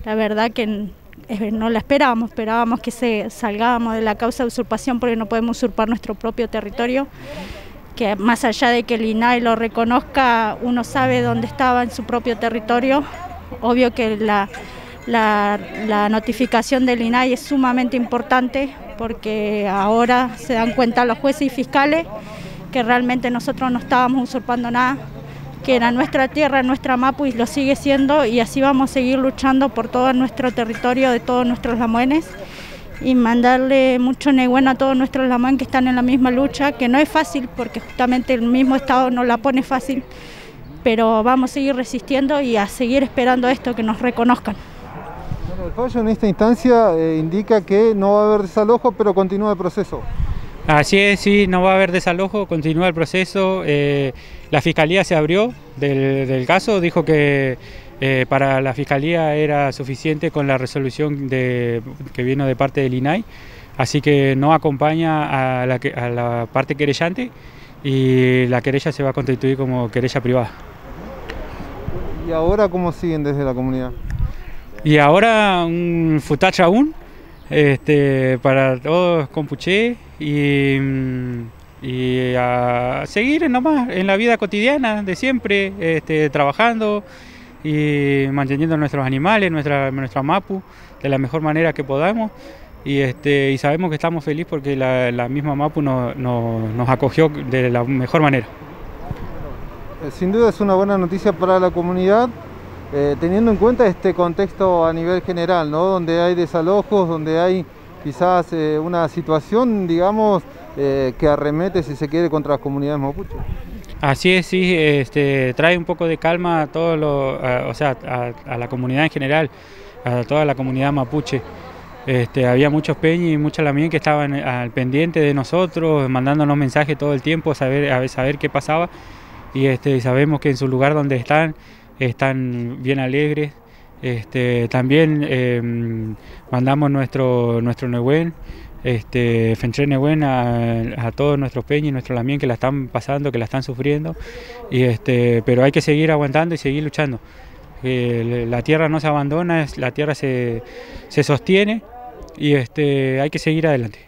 la verdad que no la esperábamos que salgábamos de la causa de usurpación porque no podemos usurpar nuestro propio territorio, que más allá de que el INAI lo reconozca, uno sabe dónde estaba en su propio territorio. Obvio que la notificación del INAI es sumamente importante porque ahora se dan cuenta los jueces y fiscales que realmente nosotros no estábamos usurpando nada, que era nuestra tierra, nuestra Mapu y lo sigue siendo, y así vamos a seguir luchando por todo nuestro territorio de todos nuestros lamuenes y mandarle mucho negüen a todos nuestros lamán que están en la misma lucha, que no es fácil porque justamente el mismo Estado no la pone fácil, pero vamos a seguir resistiendo y a seguir esperando esto, que nos reconozcan. Bueno, el fallo en esta instancia indica que no va a haber desalojo, pero continúa el proceso. Así es, sí, no va a haber desalojo, continúa el proceso. La Fiscalía se abrió del caso, dijo que para la Fiscalía era suficiente con la resolución que vino de parte del INAI, así que no acompaña a la parte querellante y la querella se va a constituir como querella privada. ¿Y ahora cómo siguen desde la comunidad? Y ahora un futacha aún, para todos compuché y a seguir nomás en la vida cotidiana de siempre, trabajando y manteniendo nuestros animales, nuestra Mapu de la mejor manera que podamos, y sabemos que estamos felices porque la misma Mapu nos acogió de la mejor manera. Sin duda es una buena noticia para la comunidad, teniendo en cuenta este contexto a nivel general, ¿no? Donde hay desalojos, donde hay quizás una situación, digamos, que arremete, si se quiere, contra las comunidades mapuches. Así es, sí, trae un poco de calma a todos a la comunidad en general, a toda la comunidad mapuche. Había muchos peñis y muchos lamien que estaban al pendiente de nosotros, mandándonos mensajes todo el tiempo, a saber qué pasaba, y sabemos que en su lugar donde están bien alegres. También mandamos nuestro Nehuen, Fentre Nehuen a todos nuestros peñis y nuestros lamien que la están pasando, que la están sufriendo, pero hay que seguir aguantando y seguir luchando. La tierra no se abandona, la tierra se sostiene y hay que seguir adelante.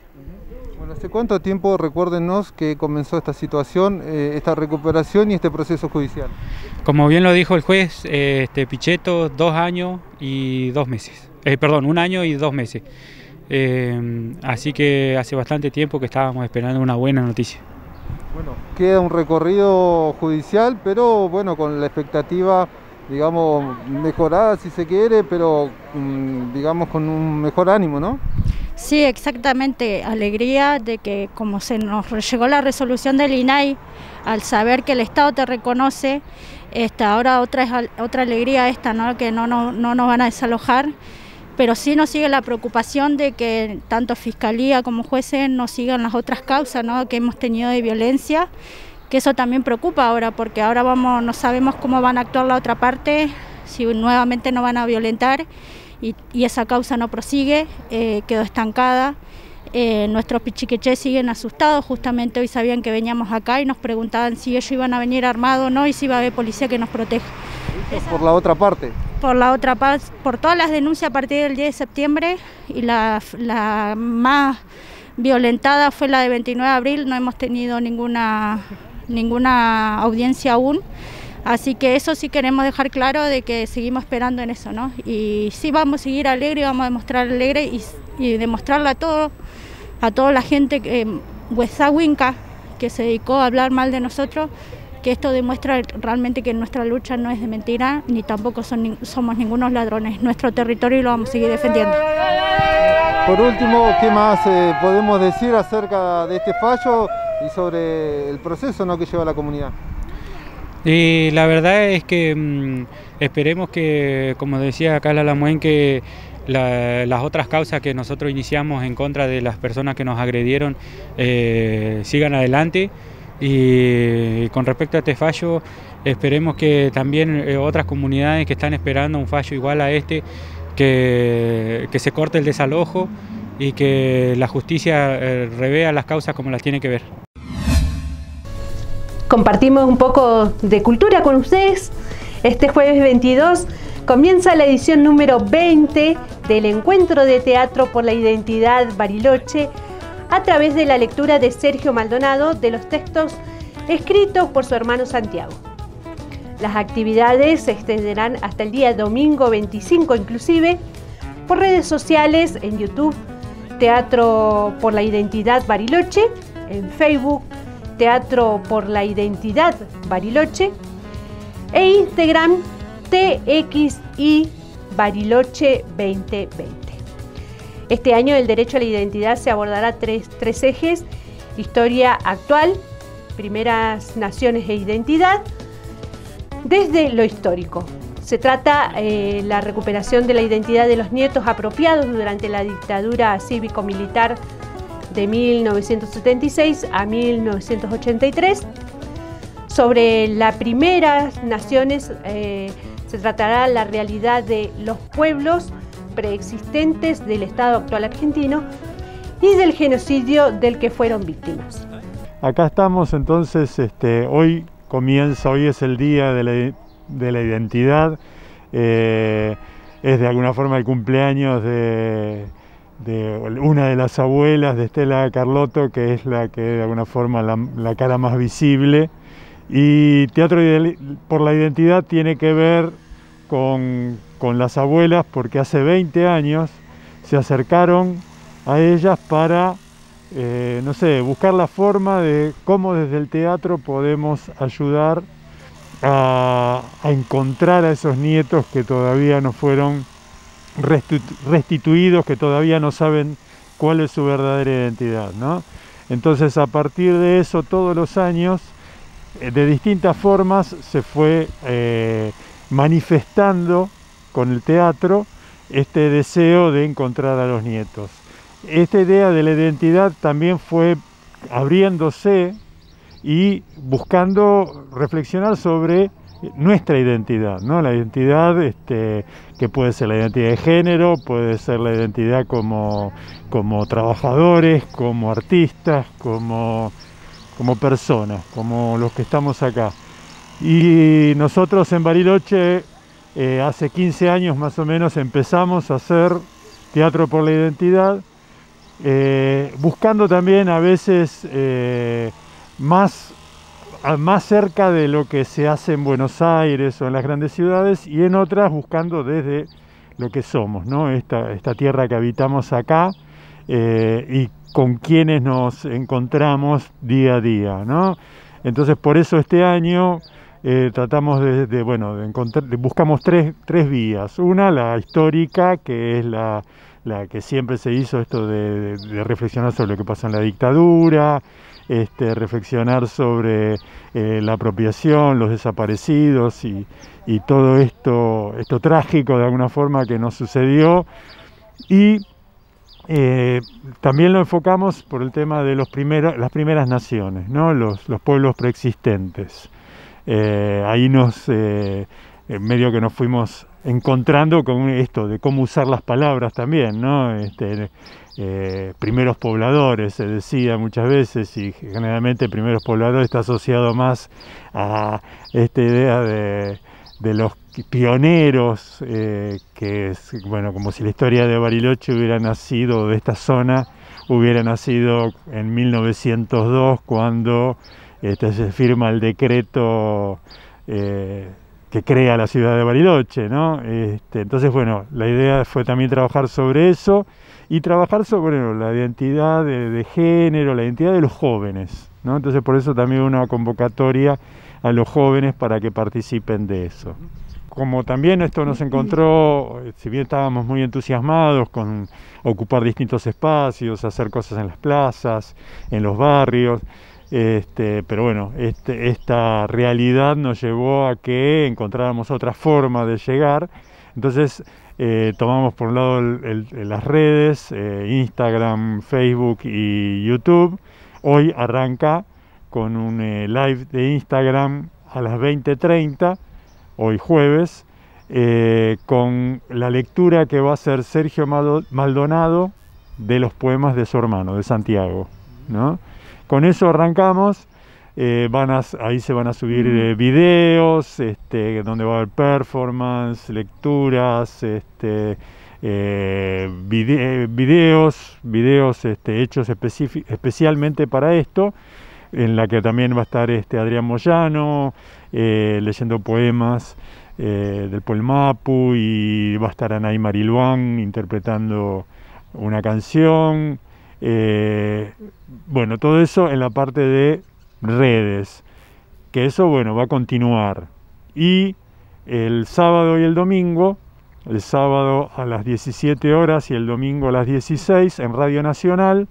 Bueno, ¿hace cuánto tiempo, recuérdenos, que comenzó esta situación, esta recuperación y este proceso judicial? Como bien lo dijo el juez Pichetto, 2 años y 2 meses. Perdón, 1 año y 2 meses. Así que hace bastante tiempo que estábamos esperando una buena noticia. Bueno, queda un recorrido judicial, pero bueno, con la expectativa, digamos, mejorada si se quiere, pero digamos con un mejor ánimo, ¿no? Sí, exactamente, alegría de que como se nos llegó la resolución del INAI, al saber que el Estado te reconoce, ahora otra alegría ¿no? Que no nos van a desalojar, pero sí nos sigue la preocupación de que tanto Fiscalía como jueces nos sigan las otras causas, ¿no? Que hemos tenido de violencia, que eso también preocupa ahora, porque ahora no sabemos cómo van a actuar la otra parte, si nuevamente nos van a violentar. Y esa causa no prosigue, quedó estancada. Nuestros pichiqueches siguen asustados, justamente hoy sabían que veníamos acá y nos preguntaban si ellos iban a venir armados o no y si iba a haber policía que nos proteja. ¿Por la otra parte? Por la otra parte, por todas las denuncias a partir del 10 de septiembre, y la más violentada fue la de 29 de abril, no hemos tenido ninguna audiencia aún. Así que eso sí queremos dejar claro de que seguimos esperando en eso, ¿no? Y sí vamos a seguir alegre, vamos a demostrar alegre y demostrarle a toda la gente Huesawinca que se dedicó a hablar mal de nosotros, que esto demuestra realmente que nuestra lucha no es de mentira, ni tampoco somos ningunos ladrones. Nuestro territorio lo vamos a seguir defendiendo. Por último, ¿qué más podemos decir acerca de este fallo y sobre el proceso, ¿no?, que lleva la comunidad? Y la verdad es que esperemos que, como decía acá la Lamuén, que las otras causas que nosotros iniciamos en contra de las personas que nos agredieron sigan adelante. Y con respecto a este fallo, esperemos que también otras comunidades que están esperando un fallo igual a este, que se corte el desalojo y que la justicia revea las causas como las tiene que ver. Compartimos un poco de cultura con ustedes. Este jueves 22 comienza la edición número 20 del Encuentro de Teatro por la Identidad Bariloche, a través de la lectura de Sergio Maldonado de los textos escritos por su hermano Santiago. Las actividades se extenderán hasta el día domingo 25 inclusive, por redes sociales, en YouTube, Teatro por la Identidad Bariloche, en Facebook, Teatro por la Identidad Bariloche, e Instagram, TXI Bariloche 2020. Este año el derecho a la identidad se abordará tres ejes: historia actual, primeras naciones e identidad, desde lo histórico. Se trata la recuperación de la identidad de los nietos apropiados durante la dictadura cívico-militar de 1976 a 1983. Sobre las primeras naciones se tratará la realidad de los pueblos preexistentes del Estado actual argentino y del genocidio del que fueron víctimas. Acá estamos entonces, hoy es el día de la identidad, es de alguna forma el cumpleaños de una de las abuelas de Estela Carlotto, que es la que de alguna forma la cara más visible, y Teatro por la Identidad tiene que ver con las abuelas, porque hace 20 años se acercaron a ellas para, no sé, buscar la forma de cómo desde el teatro podemos ayudar a encontrar a esos nietos que todavía no fueron restituidos, que todavía no saben cuál es su verdadera identidad, ¿no? Entonces, a partir de eso, todos los años, de distintas formas, se fue manifestando con el teatro este deseo de encontrar a los nietos. Esta idea de la identidad también fue abriéndose y buscando reflexionar sobre nuestra identidad, ¿no? La identidad que puede ser la identidad de género, puede ser la identidad como trabajadores, como artistas, como personas, como los que estamos acá. Y nosotros en Bariloche hace 15 años más o menos empezamos a hacer Teatro por la Identidad, buscando también a veces más cerca de lo que se hace en Buenos Aires o en las grandes ciudades, y en otras buscando desde lo que somos, ¿no? Esta tierra que habitamos acá y con quienes nos encontramos día a día, ¿no? Entonces, por eso este año tratamos buscamos tres vías. Una, la histórica, que es la que siempre se hizo, esto de reflexionar sobre lo que pasó en la dictadura, reflexionar sobre la apropiación, los desaparecidos y todo esto trágico de alguna forma que nos sucedió. Y también lo enfocamos por el tema de las primeras naciones, ¿no? Los pueblos preexistentes. Ahí medio que nos fuimos encontrando con esto de cómo usar las palabras también, ¿no? Primeros pobladores se decía muchas veces, y generalmente primeros pobladores está asociado más a esta idea de los pioneros, que es, bueno, como si la historia de Bariloche hubiera nacido, de esta zona hubiera nacido en 1902, cuando se firma el decreto que crea la ciudad de Bariloche, ¿no? Entonces, bueno, la idea fue también trabajar sobre eso y trabajar sobre la identidad de género, la identidad de los jóvenes, ¿no? Entonces por eso también una convocatoria a los jóvenes para que participen de eso. Como también esto nos encontró, si bien estábamos muy entusiasmados con ocupar distintos espacios, hacer cosas en las plazas, en los barrios, pero bueno, esta realidad nos llevó a que encontráramos otra forma de llegar. Entonces tomamos por un lado las redes, Instagram, Facebook y YouTube. Hoy arranca con un live de Instagram a las 20:30, hoy jueves, con la lectura que va a hacer Sergio Maldonado de los poemas de su hermano, de Santiago, ¿no? Con eso arrancamos. Ahí se van a subir videos, donde va a haber performance, lecturas, videos hechos especialmente para esto, en la que también va a estar Adrián Moyano leyendo poemas del Polmapu, y va a estar Anaí Mariluán interpretando una canción. Bueno, todo eso en la parte de redes, que eso, bueno, va a continuar. Y el sábado y el domingo, el sábado a las 17 horas y el domingo a las 16 en Radio Nacional,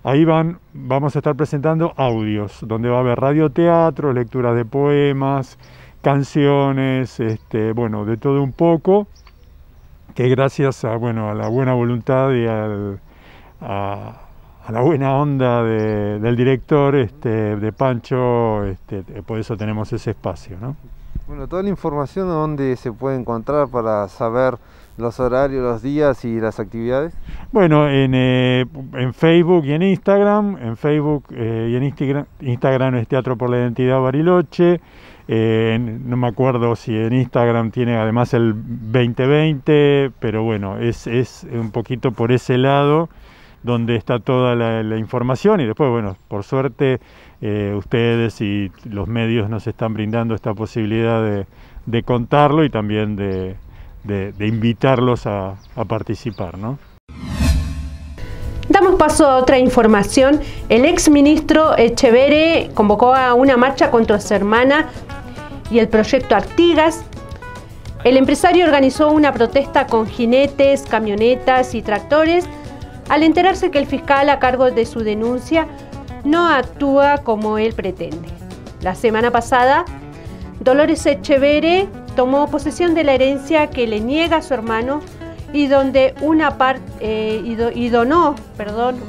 ahí vamos a estar presentando audios, donde va a haber radioteatro, lecturas de poemas, canciones, bueno, de todo un poco, que gracias a la buena voluntad y a la buena onda del director, de Pancho, por eso tenemos ese espacio, ¿no? Bueno, toda la información, ¿dónde se puede encontrar para saber los horarios, los días y las actividades? Bueno, en Facebook y en Instagram. En Facebook y en Instagram es Teatro por la Identidad Bariloche. No me acuerdo si en Instagram tiene además el 2020, pero bueno, es un poquito por ese lado donde está toda la información. Y después, bueno, por suerte ustedes y los medios nos están brindando esta posibilidad de contarlo y también de invitarlos a participar, ¿no? Damos paso a otra información. El exministro Echeverre convocó a una marcha contra su hermana y el proyecto Artigas. El empresario organizó una protesta con jinetes, camionetas y tractores al enterarse que el fiscal a cargo de su denuncia no actúa como él pretende. La semana pasada, Dolores Echeverre tomó posesión de la herencia que le niega a su hermano y donde donó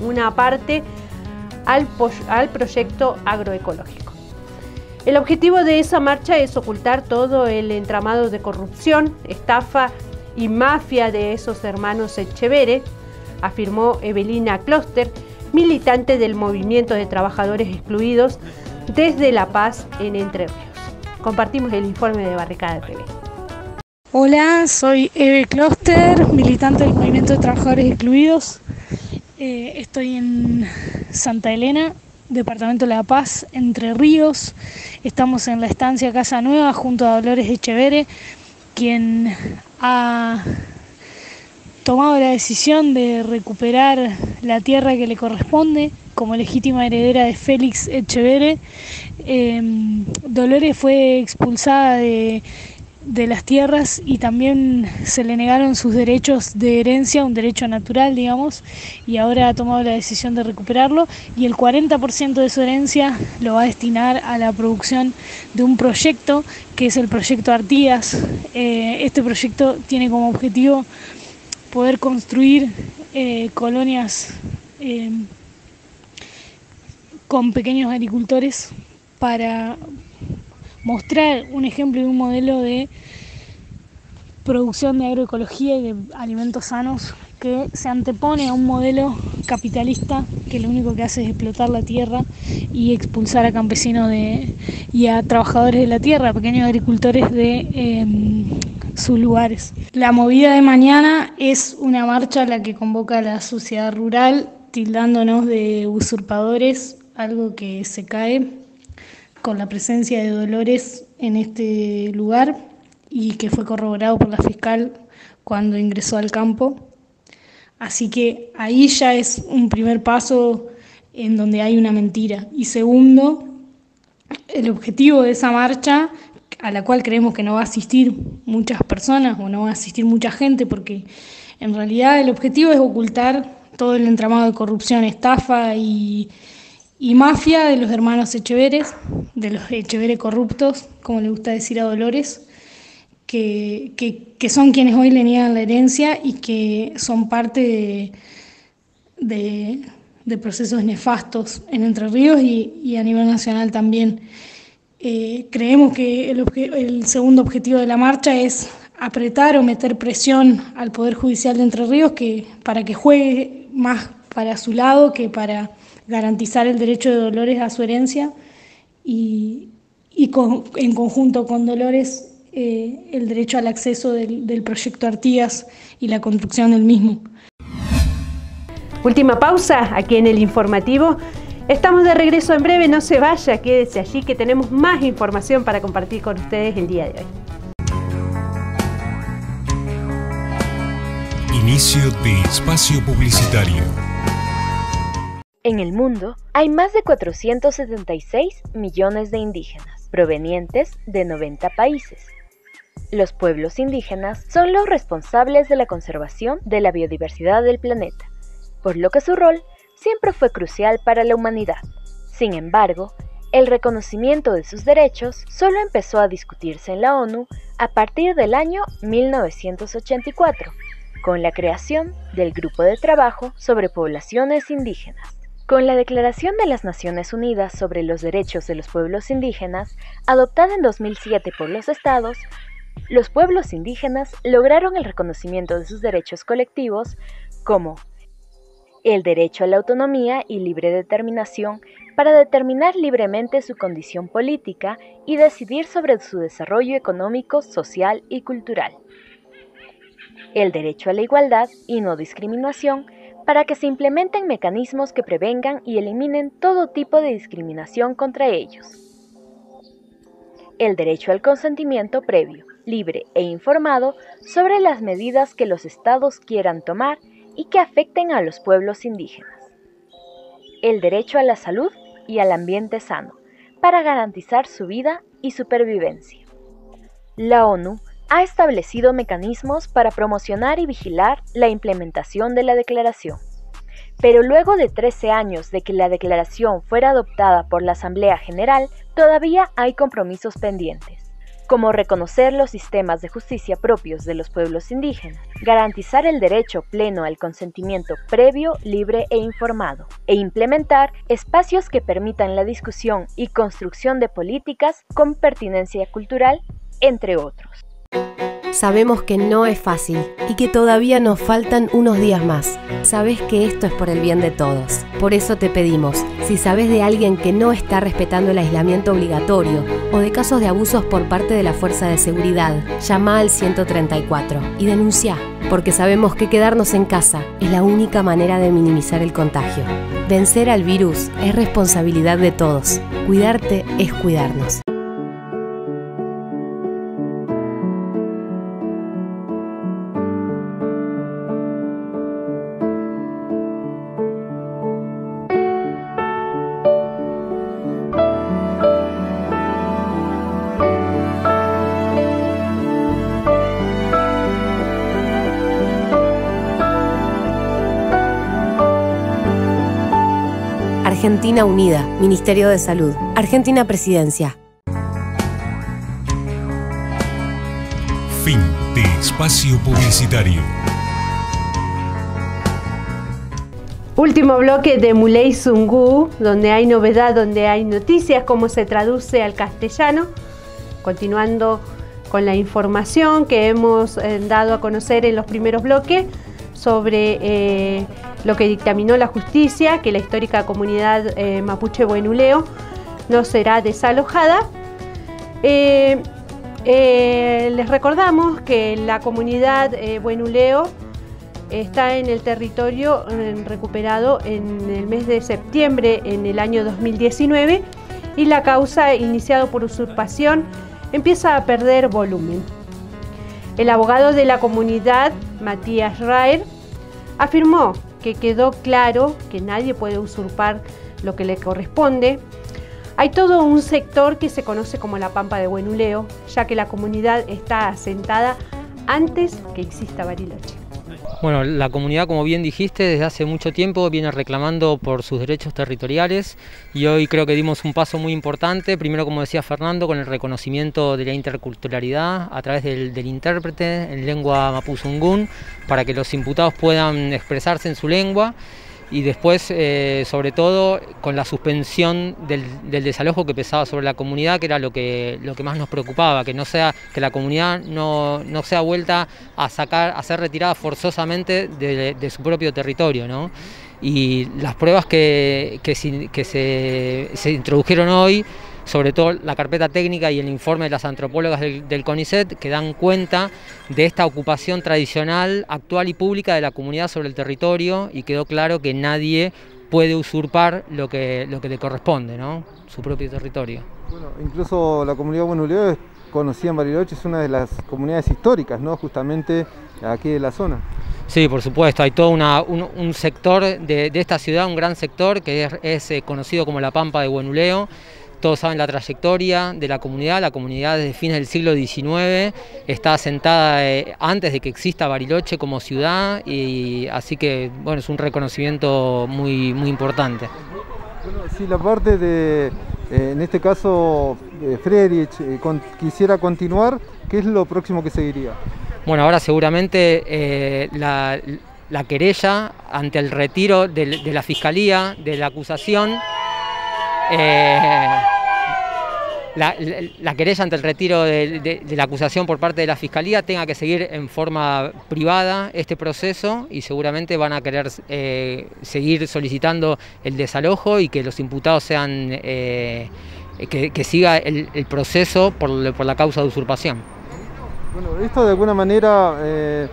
una parte al proyecto agroecológico. El objetivo de esa marcha es ocultar todo el entramado de corrupción, estafa y mafia de esos hermanos Echeverre, afirmó Evelina Kloster, militante del Movimiento de Trabajadores Excluidos desde La Paz en Entre Ríos. Compartimos el informe de Barricada TV. Hola, soy Eve Kloster, militante del Movimiento de Trabajadores Excluidos. Estoy en Santa Elena, departamento de La Paz, Entre Ríos. Estamos en la estancia Casa Nueva junto a Dolores Echeverre, quien ha tomado la decisión de recuperar la tierra que le corresponde como legítima heredera de Félix Echeverre. Dolores fue expulsada de las tierras y también se le negaron sus derechos de herencia, un derecho natural, digamos, y ahora ha tomado la decisión de recuperarlo, y el 40% de su herencia lo va a destinar a la producción de un proyecto que es el proyecto Artigas. Este proyecto tiene como objetivo poder construir colonias con pequeños agricultores para mostrar un ejemplo y un modelo de producción de agroecología y de alimentos sanos que se antepone a un modelo capitalista que lo único que hace es explotar la tierra y expulsar a campesinos y a trabajadores de la tierra, a pequeños agricultores de sus lugares. La movida de mañana es una marcha a la que convoca a la sociedad rural, tildándonos de usurpadores, algo que se cae con la presencia de Dolores en este lugar y que fue corroborado por la fiscal cuando ingresó al campo. Así que ahí ya es un primer paso en donde hay una mentira. Y segundo, el objetivo de esa marcha, a la cual creemos que no va a asistir muchas personas o no va a asistir mucha gente, porque en realidad el objetivo es ocultar todo el entramado de corrupción, estafa y mafia de los hermanos Echeveres, de los Echeveres corruptos, como le gusta decir a Dolores, que son quienes hoy le niegan la herencia y que son parte de procesos nefastos en Entre Ríos y a nivel nacional también. Creemos que el segundo objetivo de la marcha es apretar o meter presión al Poder Judicial de Entre Ríos para que juegue más para su lado que para garantizar el derecho de Dolores a su herencia y en conjunto con Dolores el derecho al acceso del proyecto Artigas y la construcción del mismo. Última pausa aquí en el informativo. Estamos de regreso en breve, no se vaya, quédese allí que tenemos más información para compartir con ustedes el día de hoy. Inicio de espacio publicitario. En el mundo hay más de 476 millones de indígenas, provenientes de 90 países. Los pueblos indígenas son los responsables de la conservación de la biodiversidad del planeta, por lo que su rol siempre fue crucial para la humanidad. Sin embargo, el reconocimiento de sus derechos solo empezó a discutirse en la ONU a partir del año 1984, con la creación del Grupo de Trabajo sobre Poblaciones Indígenas. Con la Declaración de las Naciones Unidas sobre los Derechos de los Pueblos Indígenas, adoptada en 2007 por los estados, los pueblos indígenas lograron el reconocimiento de sus derechos colectivos como el derecho a la autonomía y libre determinación para determinar libremente su condición política y decidir sobre su desarrollo económico, social y cultural. El derecho a la igualdad y no discriminación para que se implementen mecanismos que prevengan y eliminen todo tipo de discriminación contra ellos. El derecho al consentimiento previo, libre e informado sobre las medidas que los estados quieran tomar y que afecten a los pueblos indígenas. El derecho a la salud y al ambiente sano, para garantizar su vida y supervivencia. La ONU ha establecido mecanismos para promocionar y vigilar la implementación de la declaración. Pero luego de 13 años de que la declaración fuera adoptada por la Asamblea General, todavía hay compromisos pendientes, como reconocer los sistemas de justicia propios de los pueblos indígenas, garantizar el derecho pleno al consentimiento previo, libre e informado, e implementar espacios que permitan la discusión y construcción de políticas con pertinencia cultural, entre otros. Sabemos que no es fácil y que todavía nos faltan unos días más. Sabes que esto es por el bien de todos. Por eso te pedimos, si sabes de alguien que no está respetando el aislamiento obligatorio o de casos de abusos por parte de la fuerza de seguridad, llama al 134 y denuncia, porque sabemos que quedarnos en casa es la única manera de minimizar el contagio. Vencer al virus es responsabilidad de todos. Cuidarte es cuidarnos. Argentina Unida, Ministerio de Salud, Argentina Presidencia. Fin de espacio publicitario. Último bloque de Muley Zungu, donde hay novedad, donde hay noticias, cómo se traduce al castellano. Continuando con la información que hemos dado a conocer en los primeros bloques sobre lo que dictaminó la justicia, que la histórica comunidad mapuche Buenuleo no será desalojada. Les recordamos que la comunidad Buenuleo está en el territorio recuperado en el mes de septiembre en el año 2019 y la causa iniciada por usurpación empieza a perder volumen. El abogado de la comunidad, Matías Raer, afirmó que quedó claro que nadie puede usurpar lo que le corresponde. Hay todo un sector que se conoce como la Pampa de Huenuleo, ya que la comunidad está asentada antes que exista Bariloche. Bueno, la comunidad, como bien dijiste, desde hace mucho tiempo viene reclamando por sus derechos territoriales y hoy creo que dimos un paso muy importante, primero, como decía Fernando, con el reconocimiento de la interculturalidad a través del intérprete en lengua mapuzungún para que los imputados puedan expresarse en su lengua. Y después, sobre todo, con la suspensión del desalojo que pesaba sobre la comunidad, que era lo que más nos preocupaba, que la comunidad no sea vuelta a ser retirada forzosamente de su propio territorio, ¿no? Y las pruebas que se introdujeron hoy, sobre todo la carpeta técnica y el informe de las antropólogas del CONICET, que dan cuenta de esta ocupación tradicional, actual y pública de la comunidad sobre el territorio, y quedó claro que nadie puede usurpar lo que le corresponde, ¿no? Su propio territorio. Bueno, incluso la comunidad Huenuleo es conocida en Bariloche, es una de las comunidades históricas, ¿no? Justamente aquí de la zona. Sí, por supuesto, hay todo un sector de esta ciudad, un gran sector que es conocido como la Pampa de Huenuleo. Todos saben la trayectoria de la comunidad desde fines del siglo XIX está asentada antes de que exista Bariloche como ciudad, y así que bueno, es un reconocimiento muy importante. Bueno, si la parte de, en este caso, Friedrich quisiera continuar, ¿qué es lo próximo que seguiría? Bueno, ahora seguramente la querella ante el retiro de la Fiscalía, de la acusación, la querella ante el retiro de la acusación por parte de la Fiscalía tenga que seguir en forma privada este proceso, y seguramente van a querer seguir solicitando el desalojo y que los imputados sean que siga el proceso por la causa de usurpación. Bueno, esto de alguna manera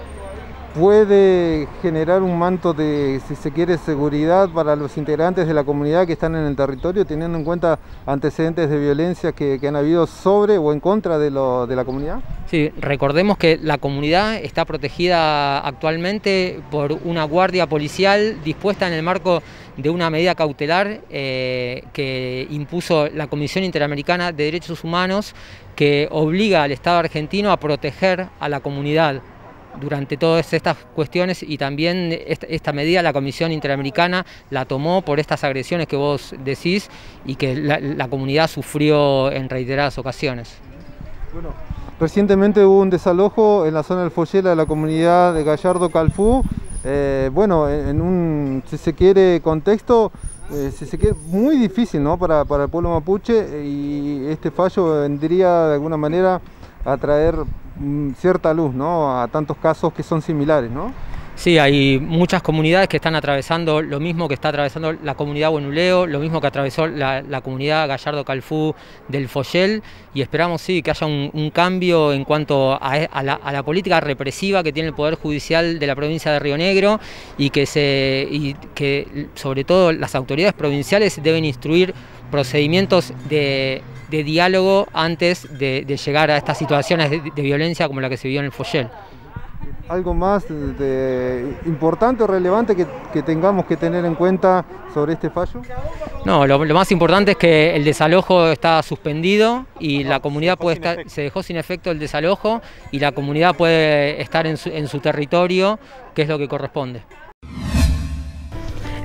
puede generar un manto de, si se quiere, seguridad para los integrantes de la comunidad que están en el territorio, teniendo en cuenta antecedentes de violencia que han habido sobre o en contra de la comunidad. Sí, recordemos que la comunidad está protegida actualmente por una guardia policial dispuesta en el marco de una medida cautelar que impuso la Comisión Interamericana de Derechos Humanos, que obliga al Estado argentino a proteger a la comunidad durante todas estas cuestiones, y también esta medida la Comisión Interamericana la tomó por estas agresiones que vos decís y que la comunidad sufrió en reiteradas ocasiones. Bueno, recientemente hubo un desalojo en la zona del Follel de la comunidad de Gallardo Calfú, bueno, en un, si se quiere, contexto si se quiere, muy difícil, ¿no? para el pueblo mapuche, y este fallo vendría de alguna manera a traer cierta luz, ¿no? A tantos casos que son similares, ¿no? Sí, hay muchas comunidades que están atravesando lo mismo que está atravesando la comunidad Huenuleo, lo mismo que atravesó la comunidad Gallardo Calfú del Follel, y esperamos sí que haya un cambio en cuanto a la política represiva que tiene el Poder Judicial de la provincia de Río Negro, y que sobre todo las autoridades provinciales deben instruir procedimientos de diálogo antes de llegar a estas situaciones de violencia como la que se vio en el Follel. ¿Algo más importante o relevante que tengamos que tener en cuenta sobre este fallo? No, lo más importante es que el desalojo está suspendido y la comunidad se dejó sin efecto el desalojo, y la comunidad puede estar en su territorio, que es lo que corresponde.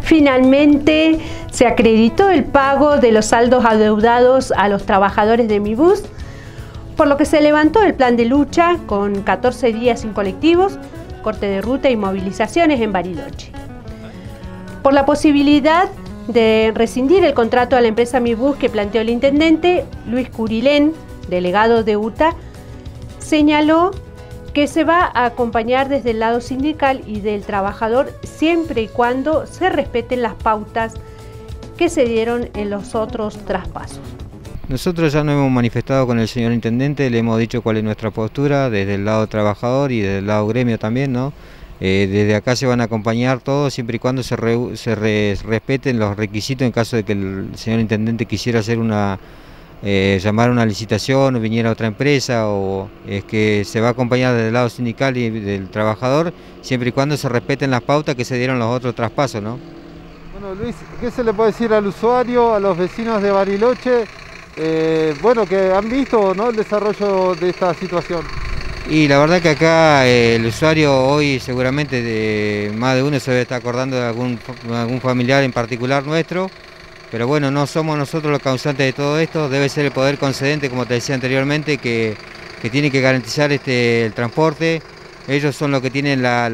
Finalmente se acreditó el pago de los saldos adeudados a los trabajadores de MIBUS, por lo que se levantó el plan de lucha con 14 días sin colectivos, corte de ruta y movilizaciones en Bariloche. Por la posibilidad de rescindir el contrato a la empresa MIBUS que planteó el intendente, Luis Curilén, delegado de UTA, señaló que se va a acompañar desde el lado sindical y del trabajador siempre y cuando se respeten las pautas que se dieron en los otros traspasos. Nosotros ya nos hemos manifestado con el señor intendente, le hemos dicho cuál es nuestra postura desde el lado trabajador y desde el lado gremio también, ¿no? Desde acá se van a acompañar todos siempre y cuando se respeten los requisitos en caso de que el señor intendente quisiera hacer llamar a una licitación o viniera otra empresa, o es que se va a acompañar desde el lado sindical y del trabajador siempre y cuando se respeten las pautas que se dieron los otros traspasos, ¿no? Bueno, Luis, ¿qué se le puede decir al usuario, a los vecinos de Bariloche, bueno, que han visto, ¿no?, el desarrollo de esta situación? Y la verdad que acá el usuario hoy seguramente más de uno se debe estar acordando de algún familiar en particular nuestro, pero bueno, no somos nosotros los causantes de todo esto, debe ser el poder concedente, como te decía anteriormente, que tiene que garantizar el transporte. Ellos son los que tienen las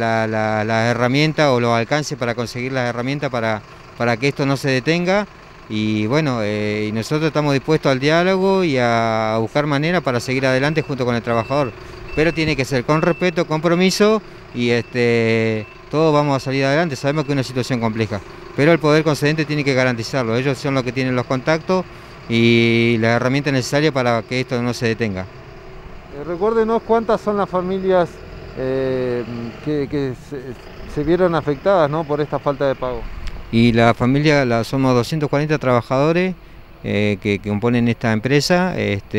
herramientas o los alcances para conseguir las herramientas para que esto no se detenga. Y bueno, y nosotros estamos dispuestos al diálogo y a buscar maneras para seguir adelante junto con el trabajador. Pero tiene que ser con respeto, compromiso y todos vamos a salir adelante. Sabemos que es una situación compleja, pero el poder concedente tiene que garantizarlo. Ellos son los que tienen los contactos y las herramientas necesarias para que esto no se detenga. Recuérdenos cuántas son las familias que se vieron afectadas, ¿no?, por esta falta de pago. Y la familia, somos 240 trabajadores que componen esta empresa.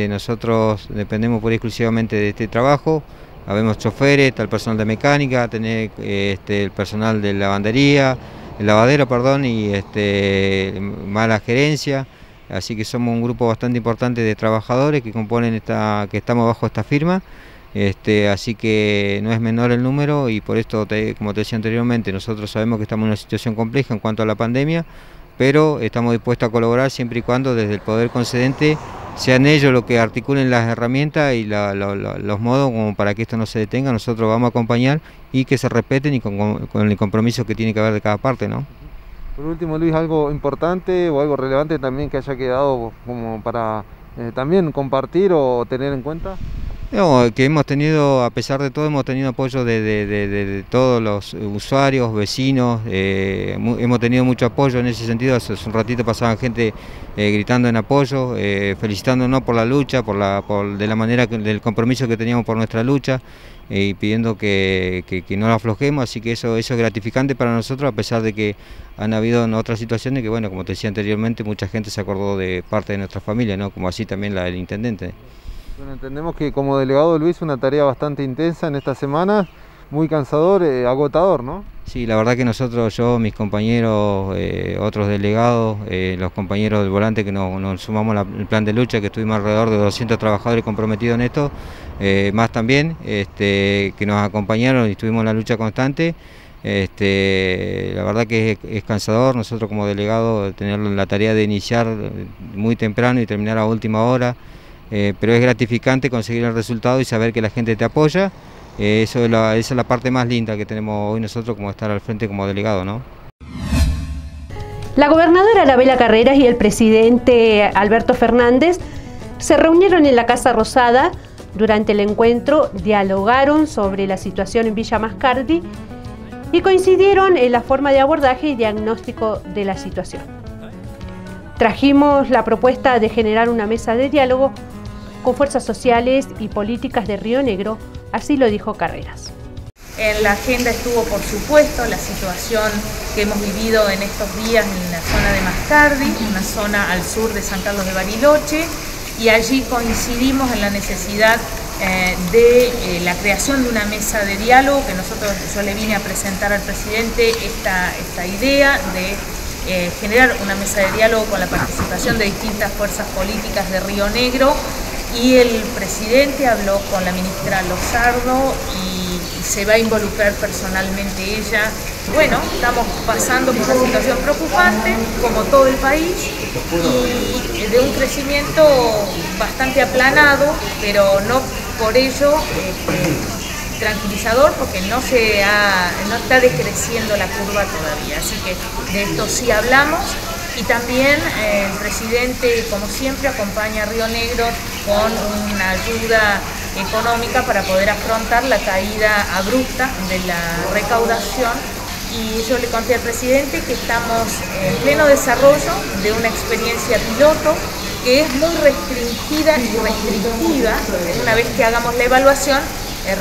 Nosotros dependemos pura y exclusivamente de este trabajo. Habemos choferes, está el personal de mecánica, el personal de lavandería, el lavadero, perdón, y más la gerencia. Así que somos un grupo bastante importante de trabajadores que componen que estamos bajo esta firma. Así que no es menor el número y por esto, como te decía anteriormente, nosotros sabemos que estamos en una situación compleja en cuanto a la pandemia, pero estamos dispuestos a colaborar siempre y cuando desde el poder concedente sean ellos los que articulen las herramientas y los modos como para que esto no se detenga. Nosotros vamos a acompañar y que se respeten y con el compromiso que tiene que haber de cada parte, ¿no? Por último, Luis, algo importante o algo relevante también que haya quedado como para también compartir o tener en cuenta. No, que hemos tenido, a pesar de todo, hemos tenido apoyo de todos los usuarios, vecinos, hemos tenido mucho apoyo en ese sentido. Hace un ratito pasaban gente gritando en apoyo, felicitándonos por la lucha, de la manera del compromiso que teníamos por nuestra lucha y pidiendo que no la aflojemos, así que eso es gratificante para nosotros, a pesar de que han habido en otras situaciones que, bueno, como te decía anteriormente, mucha gente se acordó de parte de nuestra familia, ¿no?, como así también la del intendente. Bueno, entendemos que como delegado, Luis, una tarea bastante intensa en esta semana, muy cansador, agotador, ¿no? Sí, la verdad que nosotros, yo, mis compañeros, otros delegados, los compañeros del volante que nos sumamos al plan de lucha, que estuvimos alrededor de 200 trabajadores comprometidos en esto, más también, que nos acompañaron y estuvimos en la lucha constante. La verdad que es cansador, nosotros como delegados tener la tarea de iniciar muy temprano y terminar a última hora. Pero es gratificante conseguir el resultado y saber que la gente te apoya. Esa es la parte más linda que tenemos hoy nosotros, como estar al frente como delegado, ¿no? La gobernadora Arabela Carreras y el presidente Alberto Fernández se reunieron en la Casa Rosada. Durante el encuentro dialogaron sobre la situación en Villa Mascardi y coincidieron en la forma de abordaje y diagnóstico de la situación. Trajimos la propuesta de generar una mesa de diálogo con fuerzas sociales y políticas de Río Negro, así lo dijo Carreras. En la agenda estuvo, por supuesto, la situación que hemos vivido en estos días en la zona de Mascardi, una zona al sur de San Carlos de Bariloche, y allí coincidimos en la necesidad de la creación de una mesa de diálogo que yo le vine a presentar al presidente esta idea de generar una mesa de diálogo con la participación de distintas fuerzas políticas de Río Negro, y el presidente habló con la ministra Lozardo y se va a involucrar personalmente ella. Bueno, estamos pasando por una situación preocupante, como todo el país, y de un crecimiento bastante aplanado, pero no por ello tranquilizador, porque no está decreciendo la curva todavía. Así que de esto sí hablamos. Y también el presidente, como siempre, acompaña a Río Negro con una ayuda económica para poder afrontar la caída abrupta de la recaudación. Y yo le conté al presidente que estamos en pleno desarrollo de una experiencia piloto que es muy restringida y restrictiva. Una vez que hagamos la evaluación,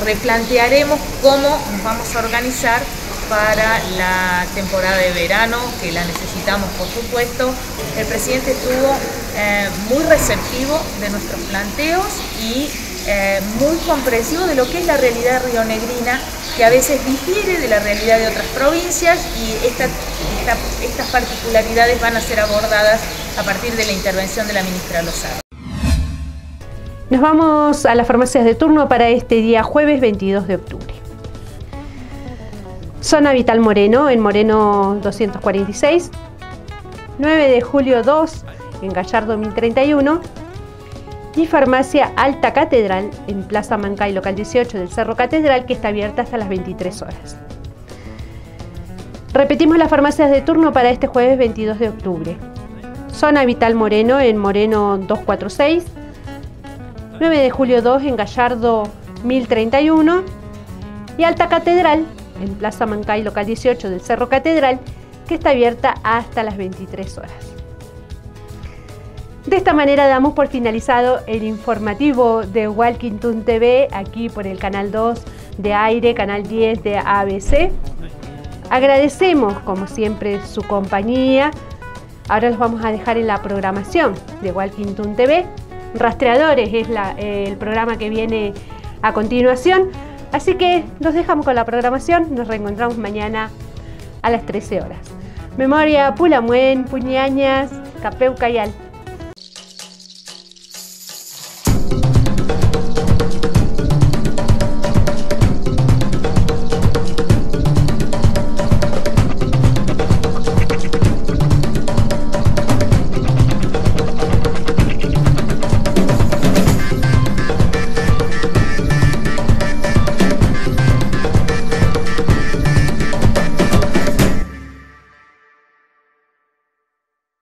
replantearemos cómo nos vamos a organizar para la temporada de verano, que la necesitamos, por supuesto. El presidente estuvo muy receptivo de nuestros planteos y muy comprensivo de lo que es la realidad rionegrina, que a veces difiere de la realidad de otras provincias, y esta estas particularidades van a ser abordadas a partir de la intervención de la ministra Lozada. Nos vamos a las farmacias de turno para este día jueves 22 de octubre. Zona Vital Moreno, en Moreno 246, 9 de julio 2, en Gallardo 1031, y Farmacia Alta Catedral, en Plaza Mancay, local 18 del Cerro Catedral, que está abierta hasta las 23 horas. Repetimos las farmacias de turno para este jueves 22 de octubre. Zona Vital Moreno, en Moreno 246, 9 de julio 2, en Gallardo 1031, y Alta Catedral, en Plaza Mancay, local 18 del Cerro Catedral, que está abierta hasta las 23 horas. De esta manera damos por finalizado el informativo de Walking Town TV, aquí por el canal 2 de Aire, canal 10 de ABC. Agradecemos, como siempre, su compañía. Ahora los vamos a dejar en la programación de Walking Town TV. Rastreadores es el programa que viene a continuación. Así que nos dejamos con la programación. Nos reencontramos mañana a las 13 horas. Memoria Pulamuen, Puñañas, Capeucayal.